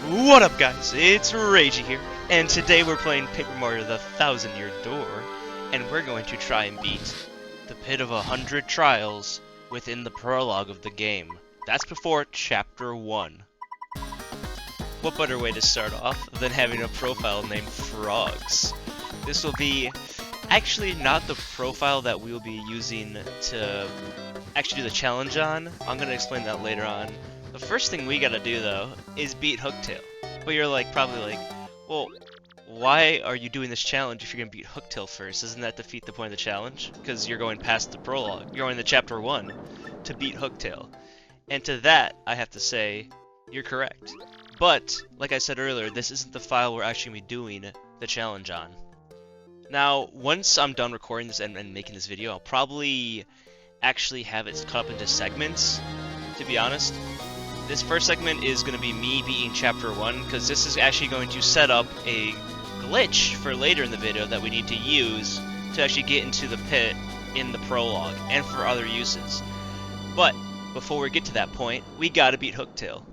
What up, guys? It's Ragey here, and today we're playing Paper Mario: The Thousand-Year Door, and we're going to try and beat the Pit of 100 Trials within the prologue of the game. That's before Chapter 1. What better way to start off than having a profile named Frogs? This will be actually not the profile that we will be using to actually do the challenge on. I'm going to explain that later on. The first thing we gotta do, though, is beat Hooktail. But you're probably like, well, why are you doing this challenge if you're gonna beat Hooktail first? Doesn't that defeat the point of the challenge? Because you're going past the prologue. You're going to Chapter 1 to beat Hooktail. And to that, I have to say, you're correct. But, like I said earlier, this isn't the file we're actually gonna be doing the challenge on. Now, once I'm done recording this and making this video, I'll probably actually have it cut up into segments, to be honest. This first segment is going to be me beating Chapter 1, because this is actually going to set up a glitch for later in the video that we need to use to actually get into the pit in the prologue, and for other uses. But, before we get to that point, we gotta beat Hooktail.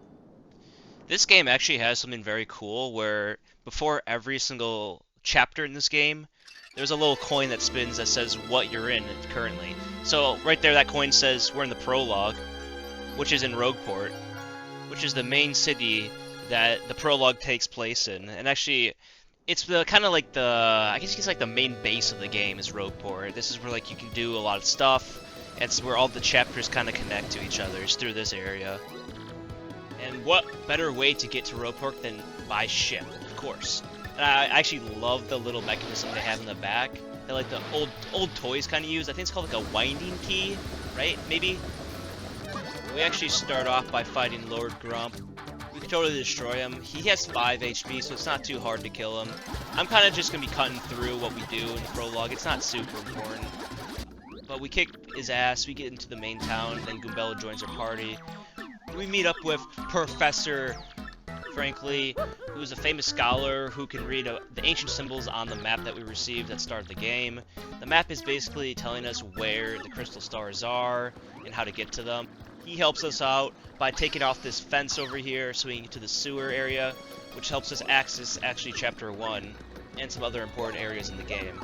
This game actually has something very cool, where before every single chapter in this game, there's a little coin that spins that says what you're in currently. So, right there, that coin says we're in the prologue, which is in Rogueport, which is the main city that the prologue takes place in. And actually, it's the kind of like the, I guess it's like the main base of the game is Rogueport. This is where you can do a lot of stuff. It's where all the chapters kind of connect to each other, is through this area. And what better way to get to Rogueport than by ship, of course. And I actually love the little mechanism they have in the back. They're like the old toys kind of use. I think it's called like a winding key, right? Maybe? We actually start off by fighting Lord Grump. We can totally destroy him. He has 5 HP, so it's not too hard to kill him. I'm kind of just going to be cutting through what we do in the prologue. It's not super important. But we kick his ass, we get into the main town, then Goombella joins our party. We meet up with Professor Frankly, who's a famous scholar who can read the ancient symbols on the map that we received at the start of the game. The map is basically telling us where the crystal stars are and how to get to them. He helps us out by taking off this fence over here so we can get to the sewer area, which helps us access actually Chapter 1 and some other important areas in the game.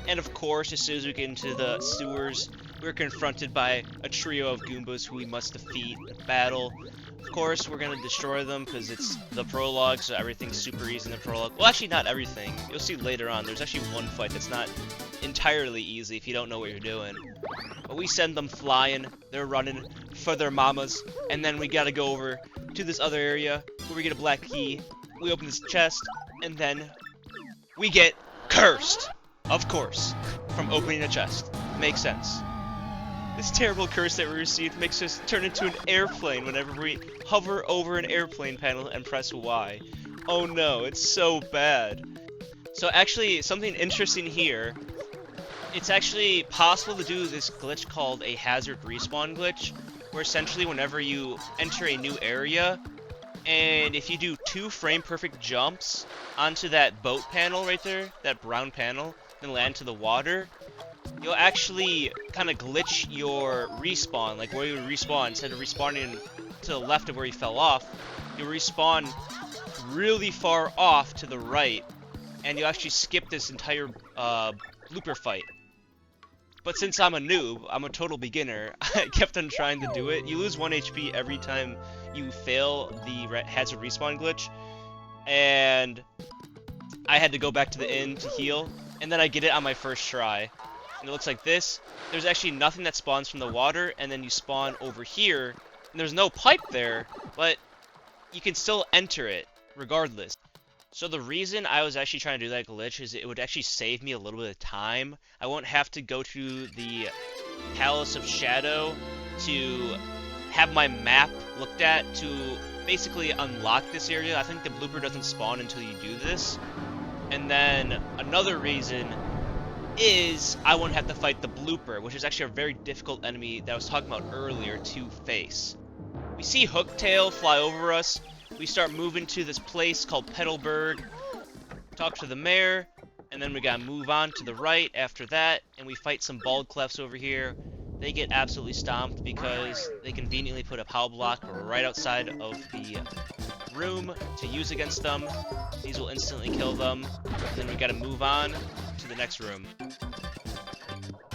And of course, as soon as we get into the sewers, we're confronted by a trio of Goombas who we must defeat in battle. Of course, we're going to destroy them because it's the prologue, so everything's super easy in the prologue. Well, actually not everything. You'll see later on, there's actually one fight that's not entirely easy if you don't know what you're doing. But we send them flying, they're running for their mamas, and then we gotta go over to this other area where we get a black key, we open this chest, and then we get cursed! Of course, from opening a chest. Makes sense. This terrible curse that we received makes us turn into an airplane whenever we hover over an airplane panel and press Y. Oh no, it's so bad. So actually, something interesting here, it's actually possible to do this glitch called a hazard respawn glitch, where essentially whenever you enter a new area, and if you do 2 frame-perfect jumps onto that boat panel right there, that brown panel, then land to the water, you'll actually kind of glitch your respawn, like where you respawn, instead of respawning to the left of where you fell off, you'll respawn really far off to the right, and you'll actually skip this entire blooper fight. But since I'm a noob, I'm a total beginner, I kept on trying to do it. You lose 1 HP every time you fail the hazard respawn glitch, and I had to go back to the inn to heal, and then I get it on my first try. And it looks like this. There's actually nothing that spawns from the water, and then you spawn over here, and there's no pipe there, but you can still enter it, regardless. So the reason I was actually trying to do that glitch is it would actually save me a little bit of time. I won't have to go to the Palace of Shadow to have my map looked at to basically unlock this area. I think the blooper doesn't spawn until you do this. And then another reason is I won't have to fight the blooper, which is actually a very difficult enemy that I was talking about earlier to face. We see Hooktail fly over us. We start moving to this place called Petalburg, talk to the mayor, and then we gotta move on to the right after that, and we fight some bald clefs over here. They get absolutely stomped because they conveniently put a power block right outside of the room to use against them. These will instantly kill them. And then we gotta move on to the next room.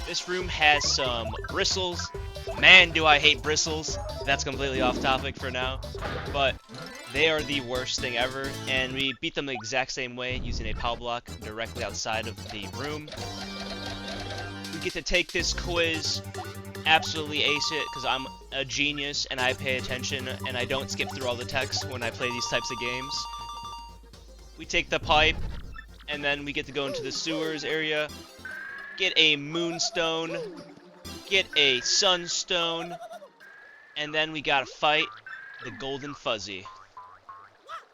This room has some bristles. Man, do I hate bristles. That's completely off topic for now. But they are the worst thing ever, and we beat them the exact same way using a POW block directly outside of the room. We get to take this quiz, absolutely ace it, because I'm a genius and I pay attention and I don't skip through all the text when I play these types of games. We take the pipe, and then we get to go into the sewers area, get a moonstone, get a sunstone, and then we gotta fight the golden fuzzy.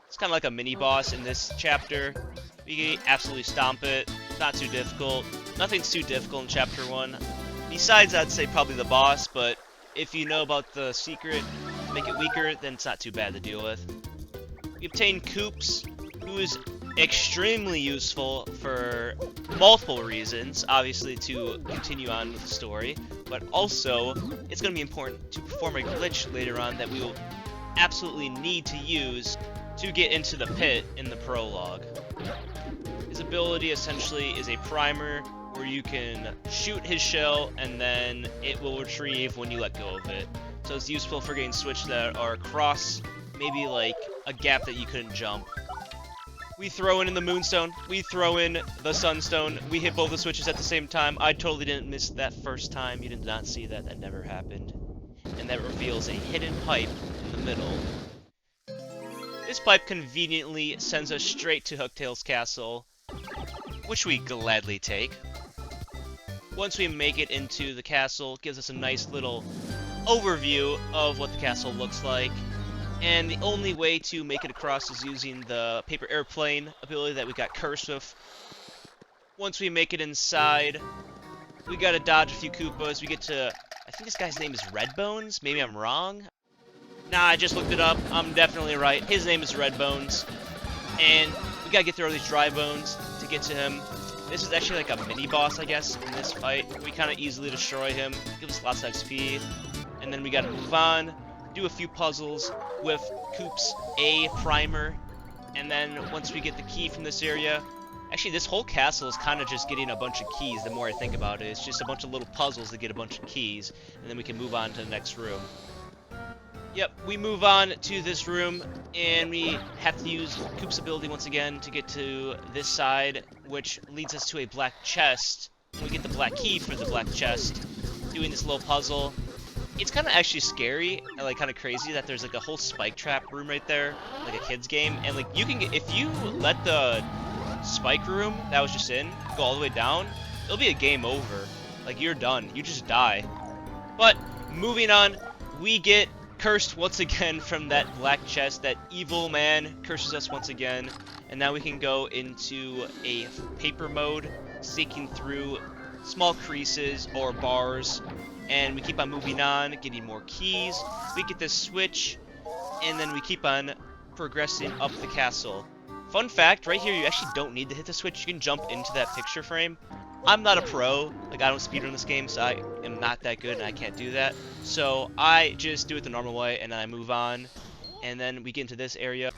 It's kind of like a mini-boss in this chapter. We absolutely stomp it. Not too difficult. Nothing's too difficult in Chapter 1. Besides, I'd say probably the boss, but if you know about the secret, make it weaker, then it's not too bad to deal with. We obtain Coops, who is extremely useful for multiple reasons. Obviously, to continue on with the story, but also, it's going to be important to perform a glitch later on that we will absolutely need to use to get into the pit in the prologue. His ability essentially is a primer where you can shoot his shell and then it will retrieve when you let go of it. So it's useful for getting switches that are across maybe like a gap that you couldn't jump. We throw in the moonstone, we throw in the sunstone, we hit both the switches at the same time. I totally didn't miss that first time, you did not see that, that never happened. And that reveals a hidden pipe in the middle. This pipe conveniently sends us straight to Hooktail's castle, which we gladly take. Once we make it into the castle, it gives us a nice little overview of what the castle looks like. And the only way to make it across is using the paper airplane ability that we got cursed with. Once we make it inside, we gotta dodge a few Koopas. We get to, I think this guy's name is Redbones? Maybe I'm wrong? Nah, I just looked it up. I'm definitely right. His name is Redbones. And we gotta get through all these dry bones to get to him. This is actually like a mini-boss, I guess, in this fight. We kind of easily destroy him. Gives us lots of XP. And then we gotta move on, do a few puzzles with Coop's A primer. And then once we get the key from this area... Actually, this whole castle is kind of just getting a bunch of keys the more I think about it. It's just a bunch of little puzzles to get a bunch of keys. And then we can move on to the next room. Yep, we move on to this room, and we have to use Coop's ability once again to get to this side, which leads us to a black chest. We get the black key for the black chest, doing this little puzzle. It's kind of actually scary, and like kind of crazy that there's like a whole spike trap room right there, like a kid's game, and like you can get, if you let the spike room that was just in go all the way down, it'll be a game over. Like you're done, you just die. But moving on, we get cursed once again from that black chest. That evil man curses us once again, and now we can go into a paper mode, seeking through small creases or bars, and we keep on moving on, getting more keys. We get this switch, and then we keep on progressing up the castle. Fun fact, right here you actually don't need to hit the switch, you can jump into that picture frame. I'm not a pro, like I don't speedrun this game, so I am not that good and I can't do that. So I just do it the normal way and then I move on. And then we get into this area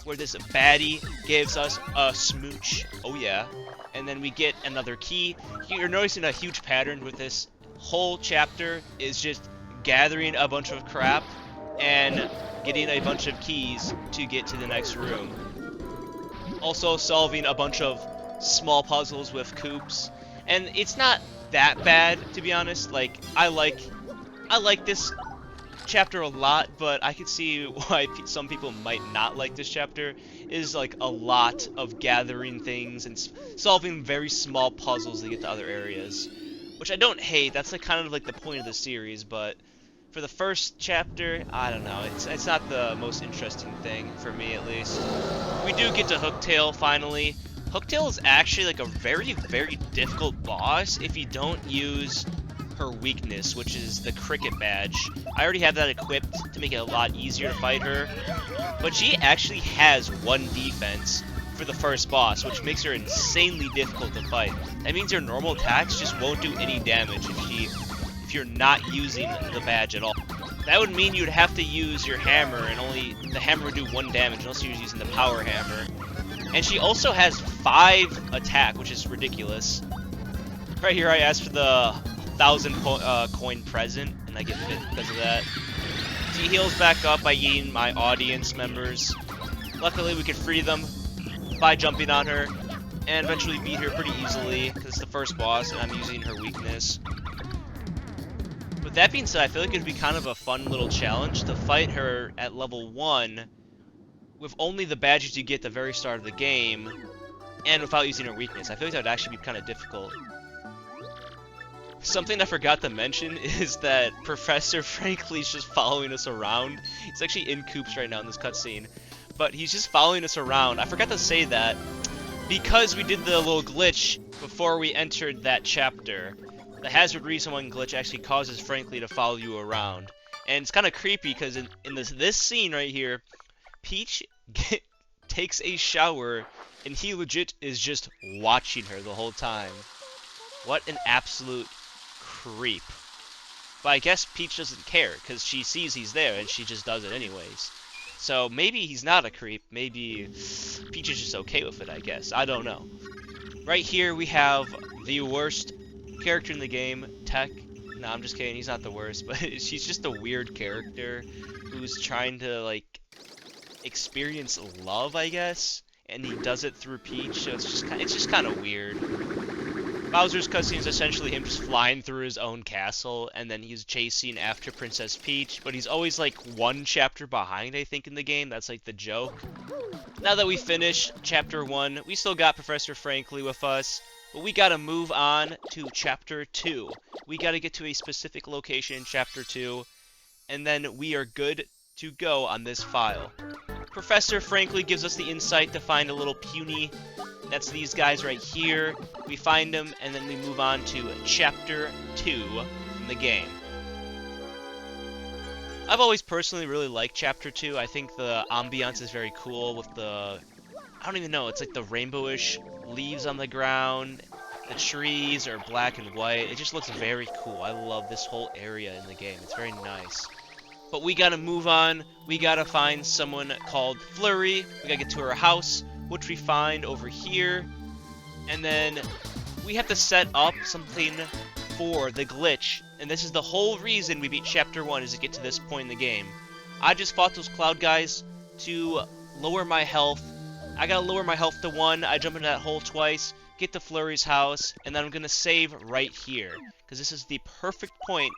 where this baddie gives us a smooch. Oh yeah. And then we get another key. You're noticing a huge pattern with this whole chapter is just gathering a bunch of crap and getting a bunch of keys to get to the next room. Also solving a bunch of small puzzles with Coops. And it's not that bad, to be honest. Like, I like this chapter a lot, but I could see why some people might not like this chapter. It is like a lot of gathering things and solving very small puzzles to get to other areas, which I don't hate. That's like kind of like the point of the series, but for the first chapter, I don't know. It's not the most interesting thing for me, at least. We do get to Hooktail finally. Hooktail is actually like a very, very difficult boss if you don't use her weakness, which is the cricket badge. I already have that equipped to make it a lot easier to fight her, but she actually has one defense for the first boss, which makes her insanely difficult to fight. That means her normal attacks just won't do any damage if you're not using the badge at all. That would mean you'd have to use your hammer, and only the hammer would do 1 damage unless you were using the power hammer. And she also has 5 attack, which is ridiculous. Right here I asked for the 1,000 coin present, and I get bit because of that. She heals back up by eating my audience members. Luckily we could free them by jumping on her, and eventually beat her pretty easily, because it's the first boss and I'm using her weakness. With that being said, I feel like it'd be kind of a fun little challenge to fight her at level 1 with only the badges you get at the very start of the game, and without using her weakness. I feel like that would actually be kind of difficult. Something I forgot to mention is that Professor Frankly's just following us around. He's actually in Coops right now in this cutscene, but he's just following us around. I forgot to say that because we did the little glitch before we entered that chapter. The hazard reason glitch actually causes Frankly to follow you around. And it's kind of creepy because in this scene right here, Peach takes a shower and he legit is just watching her the whole time. What an absolute creep. But I guess Peach doesn't care because she sees he's there and she just does it anyways. So maybe he's not a creep. Maybe Peach is just okay with it, I guess. I don't know. Right here we have the worst character in the game, Tech. No, I'm just kidding, he's not the worst, but she's just a weird character who's trying to, like, experience love, I guess, and he does it through Peach, so it's just kind of weird. Bowser's cutscene is essentially him just flying through his own castle, and then he's chasing after Princess Peach, but he's always, like, 1 chapter behind, I think, in the game. That's, like, the joke. Now that we finished Chapter 1, we still got Professor Frankly with us, but we gotta move on to Chapter 2. We gotta get to a specific location in Chapter 2, and then we are good to go on this file. Professor Frankly gives us the insight to find a little puny. That's these guys right here. We find them, and then we move on to Chapter 2 in the game. I've always personally really liked Chapter 2. I think the ambiance is very cool with the... I don't even know, it's like the rainbowish leaves on the ground. The trees are black and white. It just looks very cool. I love this whole area in the game. It's very nice. But we gotta move on. We gotta find someone called Flurry. We gotta get to her house, which we find over here. And then we have to set up something for the glitch. And this is the whole reason we beat Chapter 1, is to get to this point in the game. I just fought those cloud guys to lower my health. I gotta lower my health to 1. I jump into that hole twice, get to Flurry's house, and then I'm gonna save right here, because this is the perfect point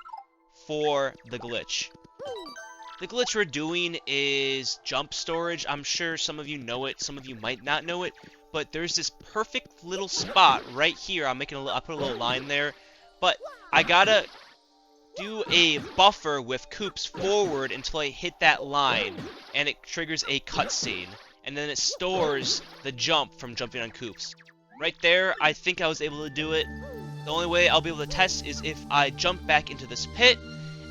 for the glitch. The glitch we're doing is jump storage. I'm sure some of you know it, some of you might not know it, but there's this perfect little spot right here. I put a little line there, but I gotta do a buffer with Coops forward until I hit that line, and it triggers a cutscene, and then it stores the jump from jumping on Coops. Right there, I think I was able to do it. The only way I'll be able to test is if I jump back into this pit,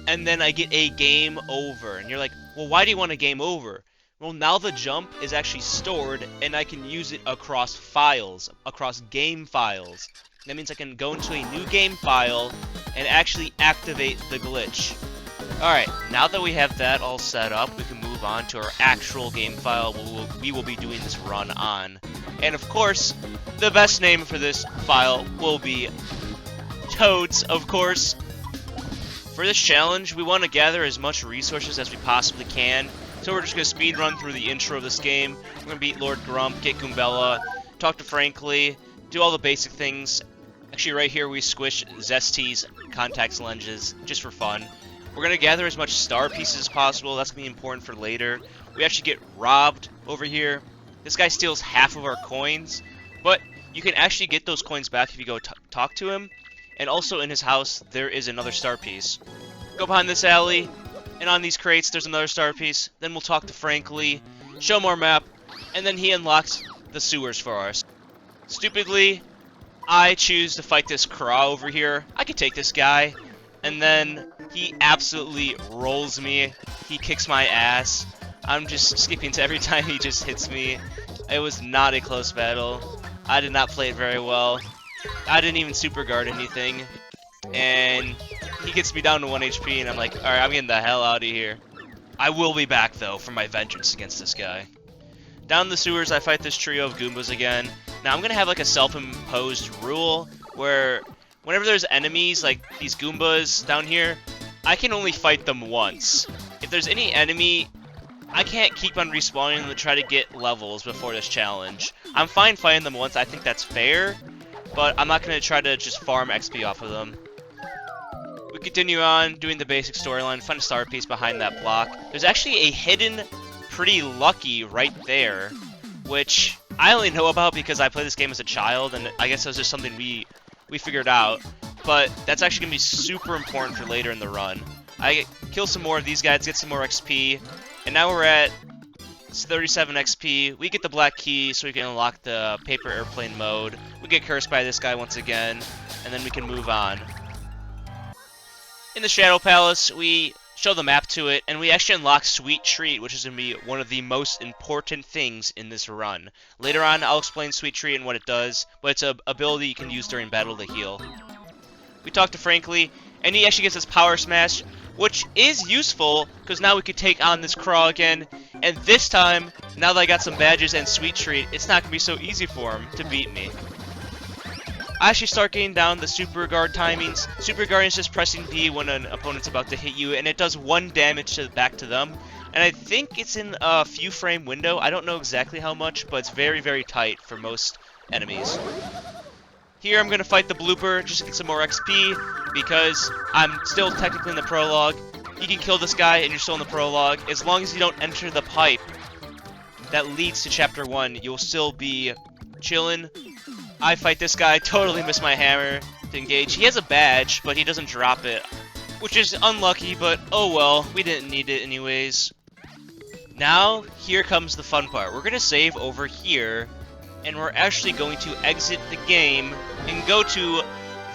and then I get a game over. And you're like, well, why do you want a game over? Well, now the jump is actually stored, and I can use it across files, across game files. That means I can go into a new game file and actually activate the glitch. Alright, now that we have that all set up, we can move on to our actual game file we will be doing this run on. And of course, the best name for this file will be Toads, of course. For this challenge, we want to gather as much resources as we possibly can. So we're just going to speed run through the intro of this game. We're going to beat Lord Grump, get Goombella, talk to Frankly, do all the basic things. Actually, right here we squish Zesty's contact lenses just for fun. We're going to gather as much star pieces as possible. That's going to be important for later. We actually get robbed over here. This guy steals half of our coins, but you can actually get those coins back if you go talk to him. And also in his house, there is another star piece. Go behind this alley, and on these crates, there's another star piece. Then we'll talk to Frankly, show him our map, and then he unlocks the sewers for us. Stupidly, I choose to fight this Craw over here. I could take this guy, and then he absolutely rolls me. He kicks my ass. I'm just skipping to every time he just hits me. It was not a close battle. I did not play it very well. I didn't even super guard anything. And he gets me down to 1 HP, and I'm like, alright, I'm getting the hell out of here. I will be back, though, for my vengeance against this guy. Down in the sewers, I fight this trio of Goombas again. Now, I'm going to have, like, a self-imposed rule where whenever there's enemies, like these Goombas down here, I can only fight them once. If there's any enemy, I can't keep on respawning them to try to get levels before this challenge. I'm fine fighting them once, I think that's fair, but I'm not going to try to just farm XP off of them. We continue on doing the basic storyline, find a star piece behind that block. There's actually a hidden Pretty Lucky right there, which I only know about because I played this game as a child, and I guess it was just something we figured out. But that's actually going to be super important for later in the run. I kill some more of these guys, get some more XP, and now we're at 37 XP. We get the black key so we can unlock the paper airplane mode. We get cursed by this guy once again, and then we can move on. In the Shadow Palace, we show the map to it, and we actually unlock Sweet Treat, which is going to be one of the most important things in this run. Later on, I'll explain Sweet Treat and what it does, but it's an ability you can use during battle to heal. We talk to Frankly, and he actually gives us Power Smash, which is useful, because now we could take on this Craw again, and this time, now that I got some badges and Sweet Treat, it's not going to be so easy for him to beat me. I actually start getting down the Super Guard timings. Super Guard is just pressing B when an opponent's about to hit you, and it does 1 damage back to them. And I think it's in a few frame window. I don't know exactly how much, but it's very, very tight for most enemies. Here I'm going to fight the Blooper just to get some more XP, because I'm still technically in the Prologue. You can kill this guy and you're still in the Prologue. As long as you don't enter the pipe that leads to Chapter 1, you'll still be chilling. I fight this guy, totally miss my hammer to engage. He has a badge, but he doesn't drop it, which is unlucky, but oh well, we didn't need it anyways. Now, here comes the fun part. We're going to save over here, and we're actually going to exit the game and go to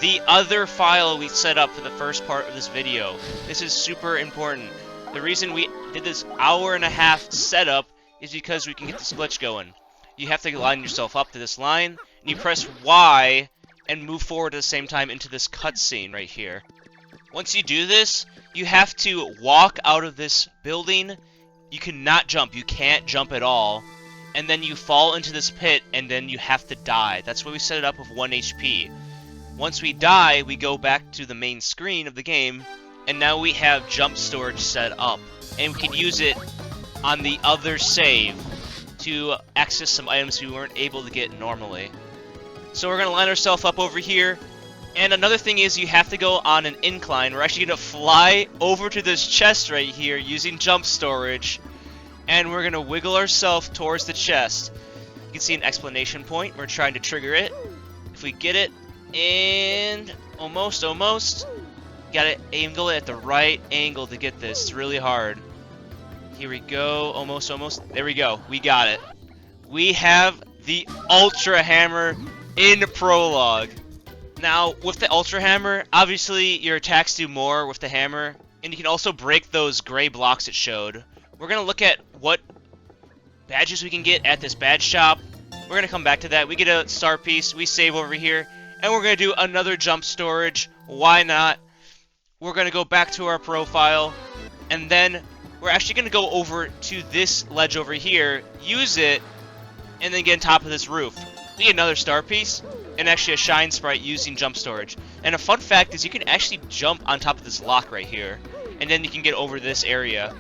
the other file we set up for the first part of this video. This is super important. The reason we did this hour-and-a-half setup is because we can get this glitch going. You have to line yourself up to this line, and you press Y and move forward at the same time into this cutscene right here. Once you do this, you have to walk out of this building. You cannot jump. You can't jump at all. And then you fall into this pit, and then you have to die. That's why we set it up with 1 HP. Once we die, we go back to the main screen of the game, and now we have jump storage set up. And we can use it on the other save to access some items we weren't able to get normally. So we're going to line ourselves up over here. And another thing is you have to go on an incline. We're actually going to fly over to this chest right here using jump storage. And we're going to wiggle ourselves towards the chest. You can see an exclamation point. We're trying to trigger it. If we get it, and almost. Gotta angle it at the right angle to get this. It's really hard. Here we go. Almost. There we go. We got it. We have the Ultra Hammer in Prologue. Now, with the Ultra Hammer, obviously your attacks do more with the hammer, and you can also break those gray blocks it showed. We're going to look at what badges we can get at this badge shop. We're going to come back to that. We get a star piece, we save over here, and we're going to do another jump storage. Why not? We're going to go back to our profile, and then we're actually going to go over to this ledge over here, use it, and then get on top of this roof. We get another star piece, and actually a shine sprite using jump storage. And a fun fact is you can actually jump on top of this lock right here, and then you can get over this area.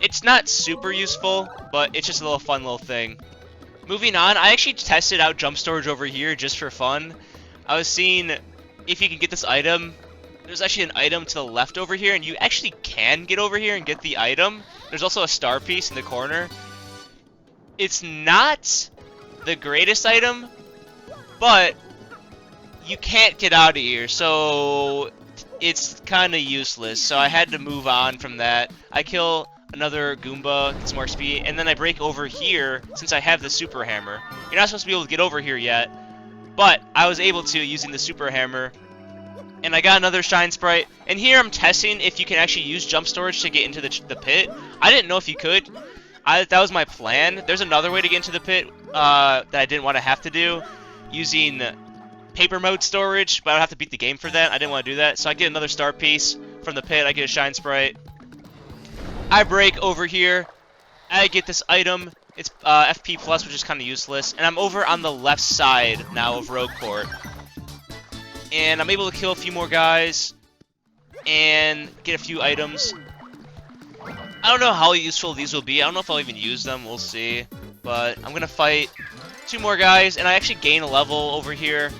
It's not super useful, but it's just a little fun little thing. Moving on, I actually tested out jump storage over here just for fun. I was seeing if you can get this item. There's actually an item to the left over here, and you actually can get over here and get the item. There's also a star piece in the corner. It's not the greatest item, but you can't get out of here, so it's kind of useless. So I had to move on from that. I kill another Goomba, get some more speed, and then I break over here since I have the Super Hammer. You're not supposed to be able to get over here yet, but I was able to using the Super Hammer. And I got another shine sprite. And here I'm testing if you can actually use jump storage to get into the pit. I didn't know if you could. That was my plan. There's another way to get into the pit that I didn't want to have to do, using paper mode storage, but I don't have to beat the game for that. I didn't want to do that, so I get another star piece from the pit. I get a shine sprite. I break over here. I get this item. It's FP plus, which is kind of useless, and I'm over on the left side now of Rogueport, and I'm able to kill a few more guys and get a few items. I don't know how useful these will be. I don't know if I'll even use them. We'll see. But I'm gonna fight 2 more guys, and I actually gain a level over here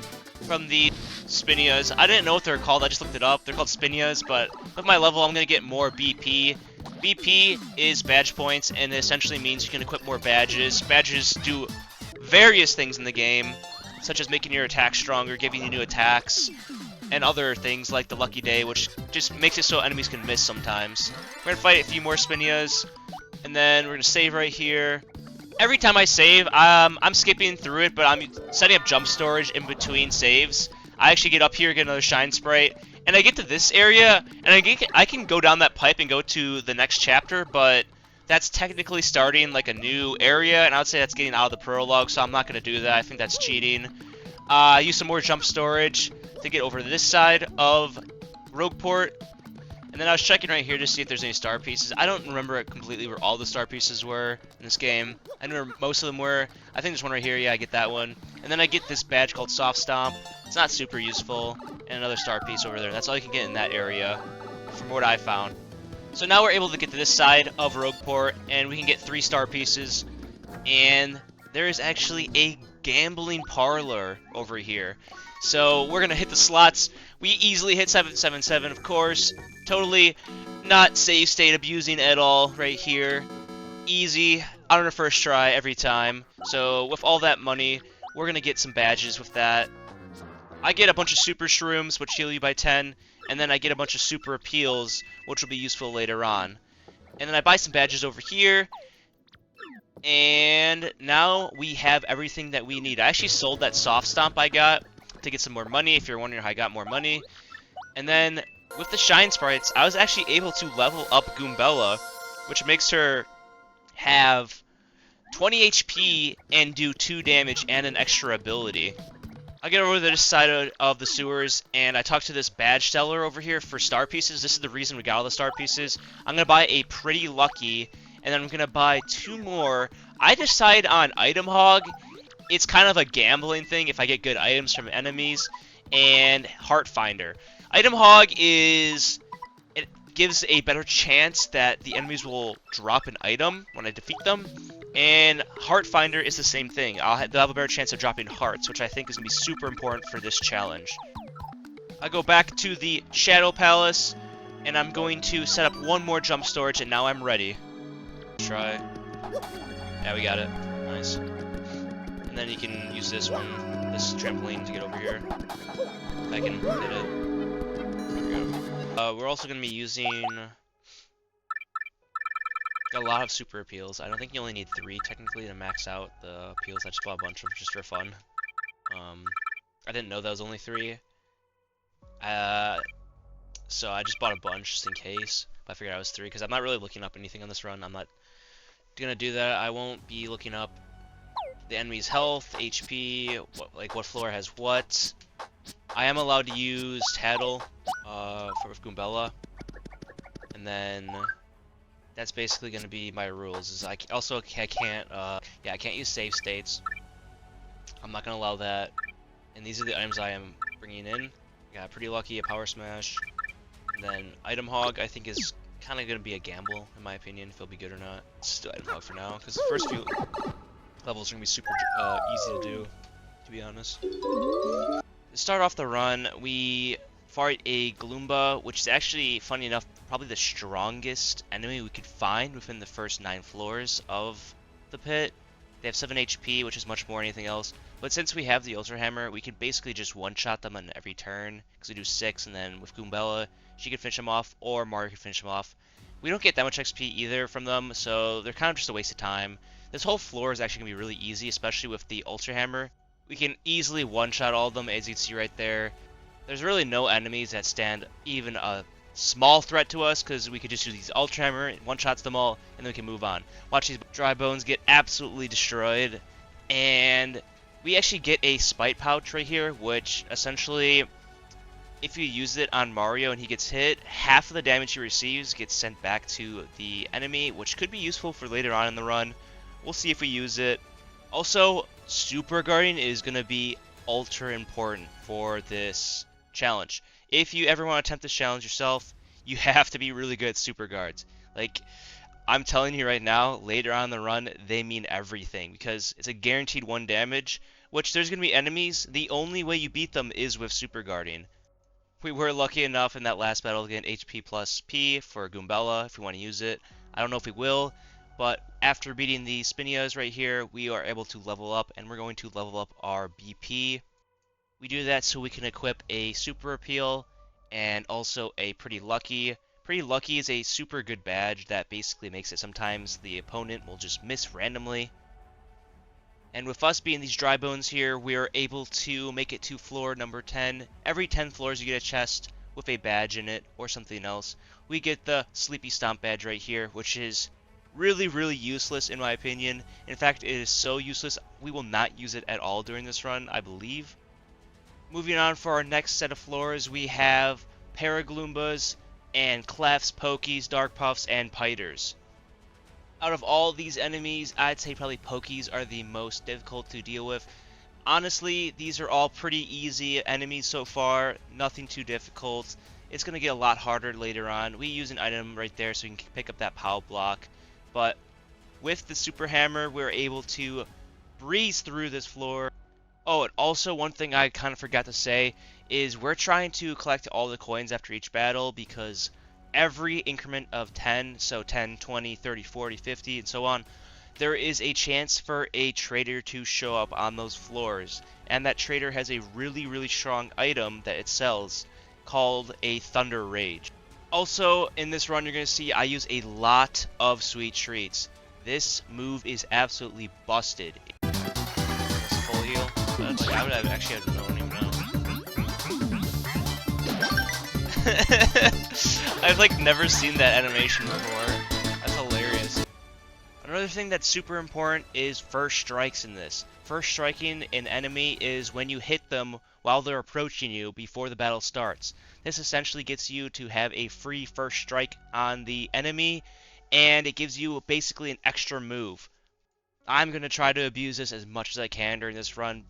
from the Spinias. I didn't know what they're called. I just looked it up. They're called Spinias, but with my level, I'm gonna get more BP. BP is badge points, and it essentially means you can equip more badges. Badges do various things in the game, such as making your attack stronger, giving you new attacks, and other things like the Lucky Day, which just makes it so enemies can miss sometimes. We're gonna fight a few more Spinias, and then we're gonna save right here. Every time I save, I'm skipping through it, but I'm setting up jump storage in between saves. I actually get up here, get another shine sprite, and I get to this area, and I can go down that pipe and go to the next chapter, but that's technically starting like a new area, and I would say that's getting out of the prologue, so I'm not going to do that. I think that's cheating. Use some more jump storage to get over to this side of Rogueport. And then I was checking right here to see if there's any star pieces. I don't remember completely where all the star pieces were in this game. I know where most of them were. I think there's one right here. Yeah, I get that one. And then I get this badge called Soft Stomp. It's not super useful. And another star piece over there. That's all you can get in that area from what I found. So now we're able to get to this side of Rogueport, and we can get 3 star pieces. And there is actually a gambling parlor over here. So we're going to hit the slots. We easily hit 777, of course. Totally not save state abusing at all right here. Easy on our first try every time. So with all that money, we're going to get some badges with that. I get a bunch of super shrooms, which heal you by 10. And then I get a bunch of super appeals, which will be useful later on. And then I buy some badges over here. And now we have everything that we need. I actually sold that soft stomp I got to get some more money, if you're wondering how I got more money. And then with the shine sprites, I was actually able to level up Goombella, which makes her have 20 HP and do 2 damage and an extra ability. I get over to this side of the sewers, and I talk to this badge seller over here for star pieces. This is the reason we got all the star pieces. I'm going to buy a Pretty Lucky, and then I'm going to buy 2 more. I decide on Item Hog. It's kind of a gambling thing if I get good items from enemies, and Heart Finder. Item Hog is... it gives a better chance that the enemies will drop an item when I defeat them, and Heart Finder is the same thing. They'll have a better chance of dropping hearts, which I think is going to be super important for this challenge. I go back to the Shadow Palace, and I'm going to set up 1 more jump storage, and now I'm ready. Try. Yeah, we got it. Nice. And then you can use this trampoline to get over here. I can hit it. There we go. We're also going to be using a lot of super appeals. I don't think you only need 3 technically to max out the appeals. I just bought a bunch of just for fun. I didn't know that was only 3. So I just bought a bunch just in case. But I figured I was 3 because I'm not really looking up anything on this run. I'm not gonna do that. I won't be looking up the enemy's health, HP, what floor has what. I am allowed to use Tattle for Goombella, and then that's basically gonna be my rules. Is I can't use save states. I'm not gonna allow that. And these are the items I am bringing in. Got Pretty Lucky, a Power Smash, and then Item Hog. I think is kind of gonna be a gamble in my opinion if it'll be good or not. It's still Item Hog for now because the first few levels are gonna be super easy to do, to be honest. To start off the run, we fight a Gloomba, which is actually, funny enough, probably the strongest enemy we could find within the first 9 floors of the pit. They have 7 HP, which is much more than anything else. But since we have the Ultra Hammer, we can basically just one-shot them on every turn, because we do 6, and then with Goombella, she can finish them off, or Mario can finish them off. We don't get that much XP either from them, so they're kind of just a waste of time. This whole floor is actually going to be really easy, especially with the Ultra Hammer. We can easily one-shot all of them, as you can see right there. There's really no enemies that stand even a small threat to us, because we could just use these Ultra Hammer, one-shots them all, and then we can move on. Watch these dry bones get absolutely destroyed, and We actually get a spite pouch right here, which essentially, if you use it on Mario and he gets hit, half of the damage he receives gets sent back to the enemy, which could be useful for later on in the run. We'll see if we use it. Also, Super Guarding is going to be ultra important for this challenge. If you ever want to attempt this challenge yourself, you have to be really good at Super Guards. Like, I'm telling you right now, later on in the run, they mean everything, because it's a guaranteed 1 damage, which there's going to be enemies. The only way you beat them is with Super Guarding. We were lucky enough in that last battle to get HP plus P for Goombella if we want to use it. I don't know if we will, but after beating the Spinias right here, we are able to level up, and we're going to level up our BP. We do that so we can equip a Super Appeal and also a Pretty Lucky. Pretty Lucky is a super good badge that basically makes it sometimes the opponent will just miss randomly. And with us being these dry bones here, we are able to make it to floor number 10. Every 10 floors you get a chest with a badge in it or something else. We get the Sleepy Stomp badge right here, which is really, really useless in my opinion. In fact, it is so useless, we will not use it at all during this run, I believe. Moving on for our next set of floors, we have Paraglumbas and Clefs, Pokies, Dark Puffs, and Piters. Out of all these enemies, I'd say probably Pokies are the most difficult to deal with. Honestly, these are all pretty easy enemies so far, nothing too difficult. It's going to get a lot harder later on. We use an item right there so we can pick up that POW block. But with the Super Hammer, we're able to breeze through this floor. Oh, and also one thing I kind of forgot to say is we're trying to collect all the coins after each battle, because every increment of 10, so 10, 20, 30, 40, 50, and so on, there is a chance for a trader to show up on those floors. And that trader has a really, really strong item that it sells called a Thunder Rage. Also, in this run, you're going to see I use a lot of Sweet Treats. This move is absolutely busted. It's full heal. But, like, I would have actually have known even know. I've like never seen that animation before. That's hilarious. Another thing that's super important is first strikes in this. First striking an enemy is when you hit them while they're approaching you before the battle starts. This essentially gets you to have a free first strike on the enemy, and it gives you basically an extra move. I'm going to try to abuse this as much as I can during this run.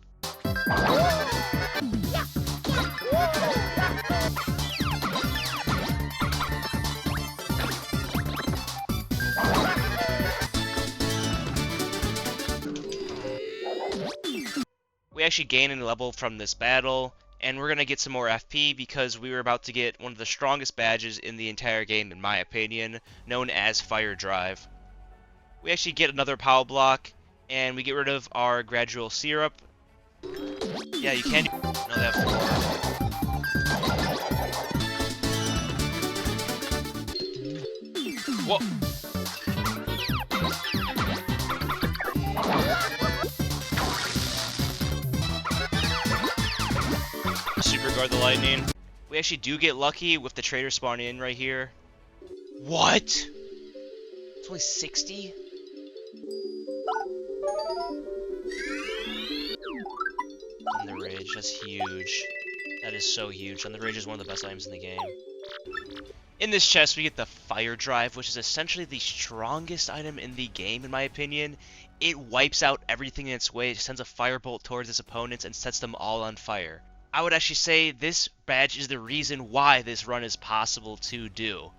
We actually gain a level from this battle, and we're going to get some more FP because we were about to get one of the strongest badges in the entire game, in my opinion, known as Fire Drive. We actually get another POW block, and we get rid of our gradual syrup. Yeah, you can do that Whoa! Super guard the lightning. We actually do get lucky with the trader spawning in right here. What? It's only 60? On the Rage, that's huge. That is so huge. On the Rage is one of the best items in the game. In this chest, we get the Fire Drive, which is essentially the strongest item in the game, in my opinion. It wipes out everything in its way. It sends a firebolt towards its opponents and sets them all on fire. I would actually say this badge is the reason why this run is possible to do.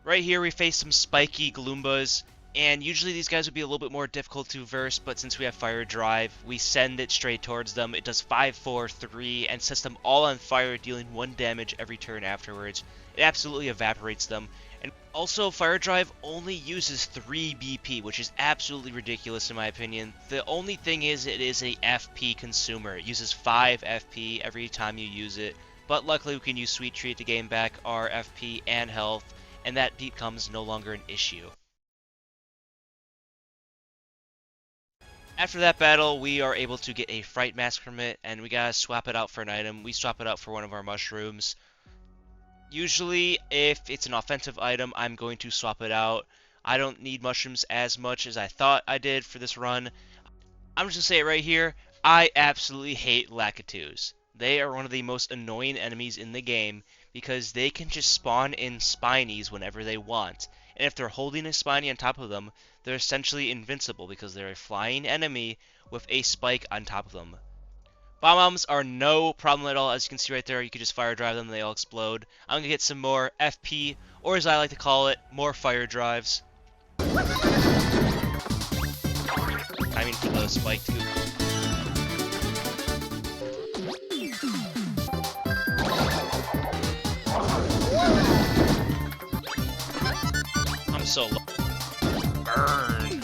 Right here, we face some spiky Gloombas, and usually these guys would be a little bit more difficult to verse, but since we have Fire Drive, we send it straight towards them. It does 5, 4, 3, and sets them all on fire, dealing 1 damage every turn afterwards. It absolutely evaporates them. And also, Fire Drive only uses 3 BP, which is absolutely ridiculous in my opinion. The only thing is, it is a FP consumer. It uses 5 FP every time you use it, but luckily we can use Sweet Treat to gain back our FP and health, and that becomes no longer an issue. After that battle, we are able to get a Fright Mask from it, and we gotta swap it out for an item. We swap it out for one of our mushrooms. Usually, if it's an offensive item, I'm going to swap it out. I don't need mushrooms as much as I thought I did for this run. I'm just gonna say it right here. I absolutely hate Lakitus. They are one of the most annoying enemies in the game because they can just spawn in Spinies whenever they want. And if they're holding a Spiny on top of them, they're essentially invincible because they're a flying enemy with a spike on top of them. Bomb-bombs are no problem at all. As you can see right there, you can just fire drive them and they all explode. I'm going to get some more FP, or as I like to call it, more fire drives. Timing for the spike too. I'm so low. Burn.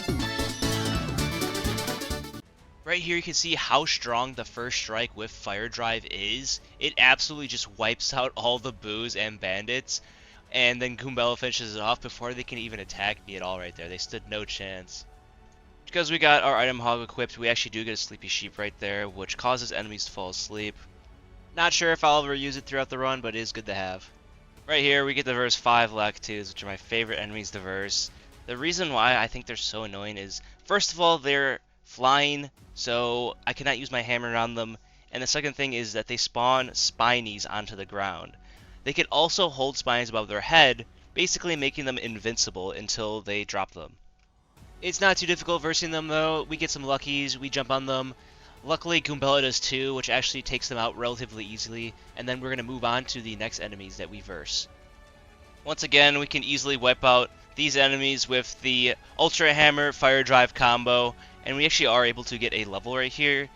Right here you can see how strong the first strike with Fire Drive is. It absolutely just wipes out all the boos and bandits. And then Goombella finishes it off before they can even attack me at all right there. They stood no chance. Because we got our item hog equipped, we actually do get a Sleepy Sheep right there, which causes enemies to fall asleep. Not sure if I'll ever use it throughout the run, but it is good to have. Right here we get to verse 5 Lakitus, which are my favorite enemies to verse. The reason why I think they're so annoying is, first of all, they're flying, so I cannot use my hammer on them. And the second thing is that they spawn Spinies onto the ground. They can also hold Spinies above their head, basically making them invincible until they drop them. It's not too difficult versing them though. We get some luckies, we jump on them. Luckily Goombella does too, which actually takes them out relatively easily, and then we're going to move on to the next enemies that we verse. Once again, we can easily wipe out these enemies with the Ultra Hammer Fire Drive combo, and we actually are able to get a level right here.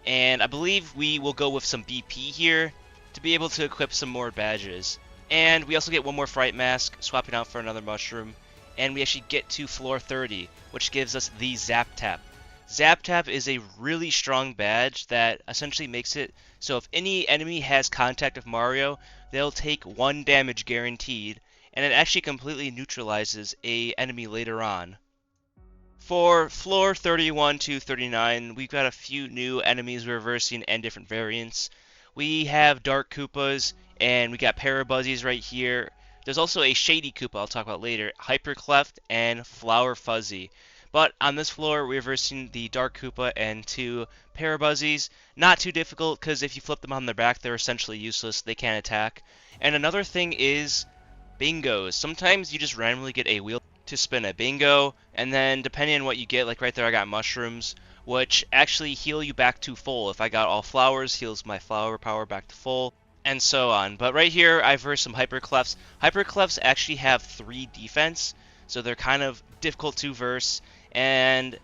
And I believe we will go with some BP here to be able to equip some more badges. And we also get one more Fright Mask, swapping out for another Mushroom. And we actually get to floor 30, which gives us the Zap Tap. Zap Tap is a really strong badge that essentially makes it so if any enemy has contact with Mario, they'll take 1 damage guaranteed, and it actually completely neutralizes a enemy later on. For floor 31 to 39, we've got a few new enemies we're versing and different variants. We have Dark Koopas, and we got Parabuzzies right here. There's also a Shady Koopa I'll talk about later, Hyper Cleft, and Flower Fuzzy. But on this floor, we're versing the Dark Koopa and 2 Parabuzzies. Not too difficult, because if you flip them on their back, they're essentially useless. They can't attack. And another thing is bingos. Sometimes you just randomly get a wheel to spin a bingo, and then depending on what you get, like right there I got mushrooms, which actually heal you back to full. If I got all flowers, heals my flower power back to full, and so on. But right here, I've versed some Hyper Clefts. Hyper Clefts actually have 3 defense, so they're kind of difficult to verse, and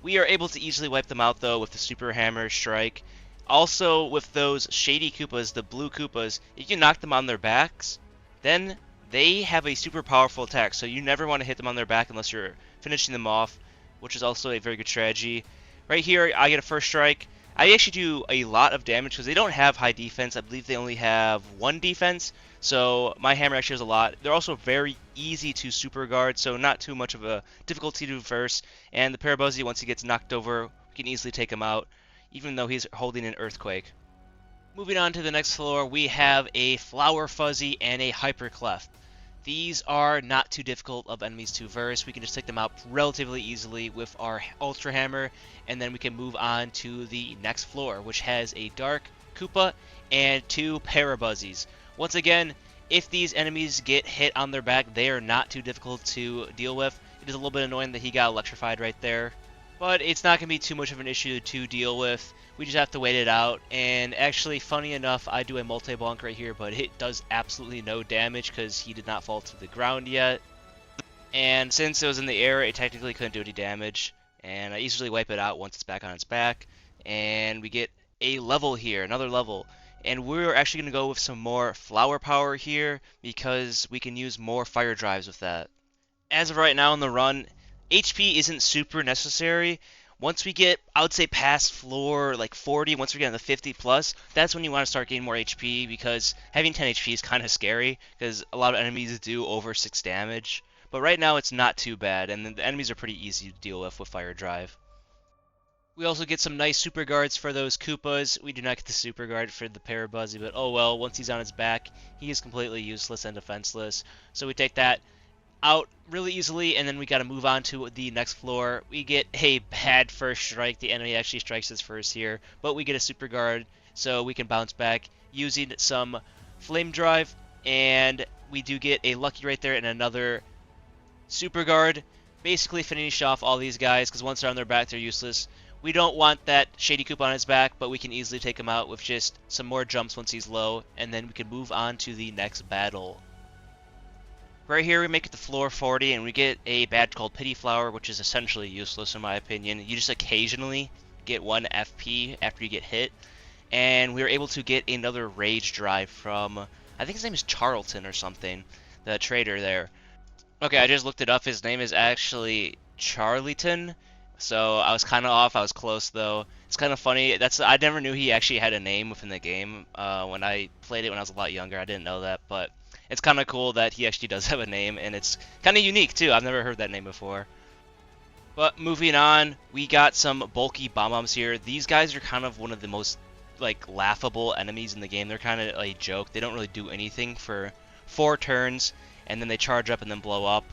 we are able to easily wipe them out though with the Super Hammer Strike. Also with those Shady Koopas, the blue Koopas, you can knock them on their backs, then they have a super powerful attack, so you never want to hit them on their back unless you're finishing them off, which is also a very good strategy. Right here, I get a first strike. I actually do a lot of damage because they don't have high defense. I believe they only have 1 defense, so my hammer actually does a lot. They're also very easy to super guard, so not too much of a difficulty to verse. And the Parabuzzy, once he gets knocked over, we can easily take him out, even though he's holding an Earthquake. Moving on to the next floor, we have a Flower Fuzzy and a Hyper Cleft. These are not too difficult of enemies to verse. We can just take them out relatively easily with our Ultra Hammer, and then we can move on to the next floor, which has a Dark Koopa and 2 Parabuzzies. Once again, if these enemies get hit on their back, they are not too difficult to deal with. It is a little bit annoying that he got electrified right there, but it's not going to be too much of an issue to deal with. We just have to wait it out, and actually, funny enough, I do a multi-bonk right here, but it does absolutely no damage because he did not fall to the ground yet. And since it was in the air, it technically couldn't do any damage, and I easily wipe it out once it's back on its back. And we get a level here, another level. And we're actually going to go with some more flower power here because we can use more fire drives with that. As of right now in the run, HP isn't super necessary. Once we get, I would say, past floor like 40, once we get in the 50 plus, that's when you want to start getting more HP because having 10 HP is kind of scary because a lot of enemies do over 6 damage. But right now it's not too bad, and the enemies are pretty easy to deal with Fire Drive. We also get some nice super guards for those Koopas. We do not get the super guard for the Parabuzzy, but oh well, once he's on his back, he is completely useless and defenseless. So we take that out really easily, and then we got to move on to the next floor. We get a bad first strike. The enemy actually strikes us first here, but we get a super guard, so we can bounce back using some flame drive, and we do get a lucky right there and another super guard. Basically finish off all these guys, because once they're on their back, they're useless. We don't want that Shady Coop on his back, but we can easily take him out with just some more jumps once he's low, and then we can move on to the next battle. Right here we make it to floor 40, and we get a badge called Pity Flower, which is essentially useless in my opinion. You just occasionally get 1 FP after you get hit, and we were able to get another Rage Drive from, I think his name is Charlton or something, the trader there. Okay, I just looked it up. His name is actually Charlton, so I was kind of off. I was close though. It's kind of funny. I never knew he actually had a name within the game. When I played it when I was a lot younger, I didn't know that, but it's kind of cool that he actually does have a name, and it's kind of unique too. I've never heard that name before. But moving on, we got some bulky bomb bombs here. These guys are kind of one of the most like laughable enemies in the game. They're kind of a joke. They don't really do anything for 4 turns, and then they charge up and then blow up.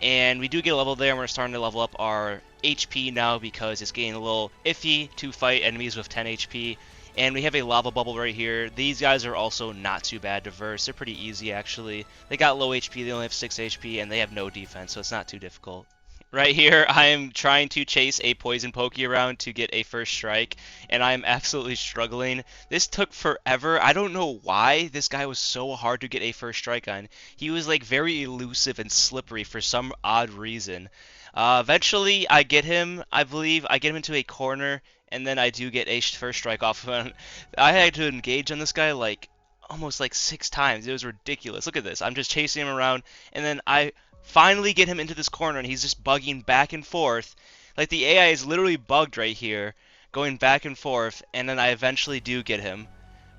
And we do get a level there, and we're starting to level up our HP now because it's getting a little iffy to fight enemies with 10 HP. And we have a lava bubble right here. These guys are also not too bad to verse. They're pretty easy actually. They got low HP, they only have 6 HP, and they have no defense, so it's not too difficult. Right here, I am trying to chase a poison pokey around to get a first strike, and I am absolutely struggling. This took forever. I don't know why this guy was so hard to get a first strike on. He was like very elusive and slippery for some odd reason. Eventually, I get him, I believe. I get him into a corner, and then I do get a first strike off of him. I had to engage on this guy like almost like 6 times. It was ridiculous. Look at this. I'm just chasing him around, and then I finally get him into this corner, and he's just bugging back and forth. Like, the AI is literally bugged right here, going back and forth, and then I eventually do get him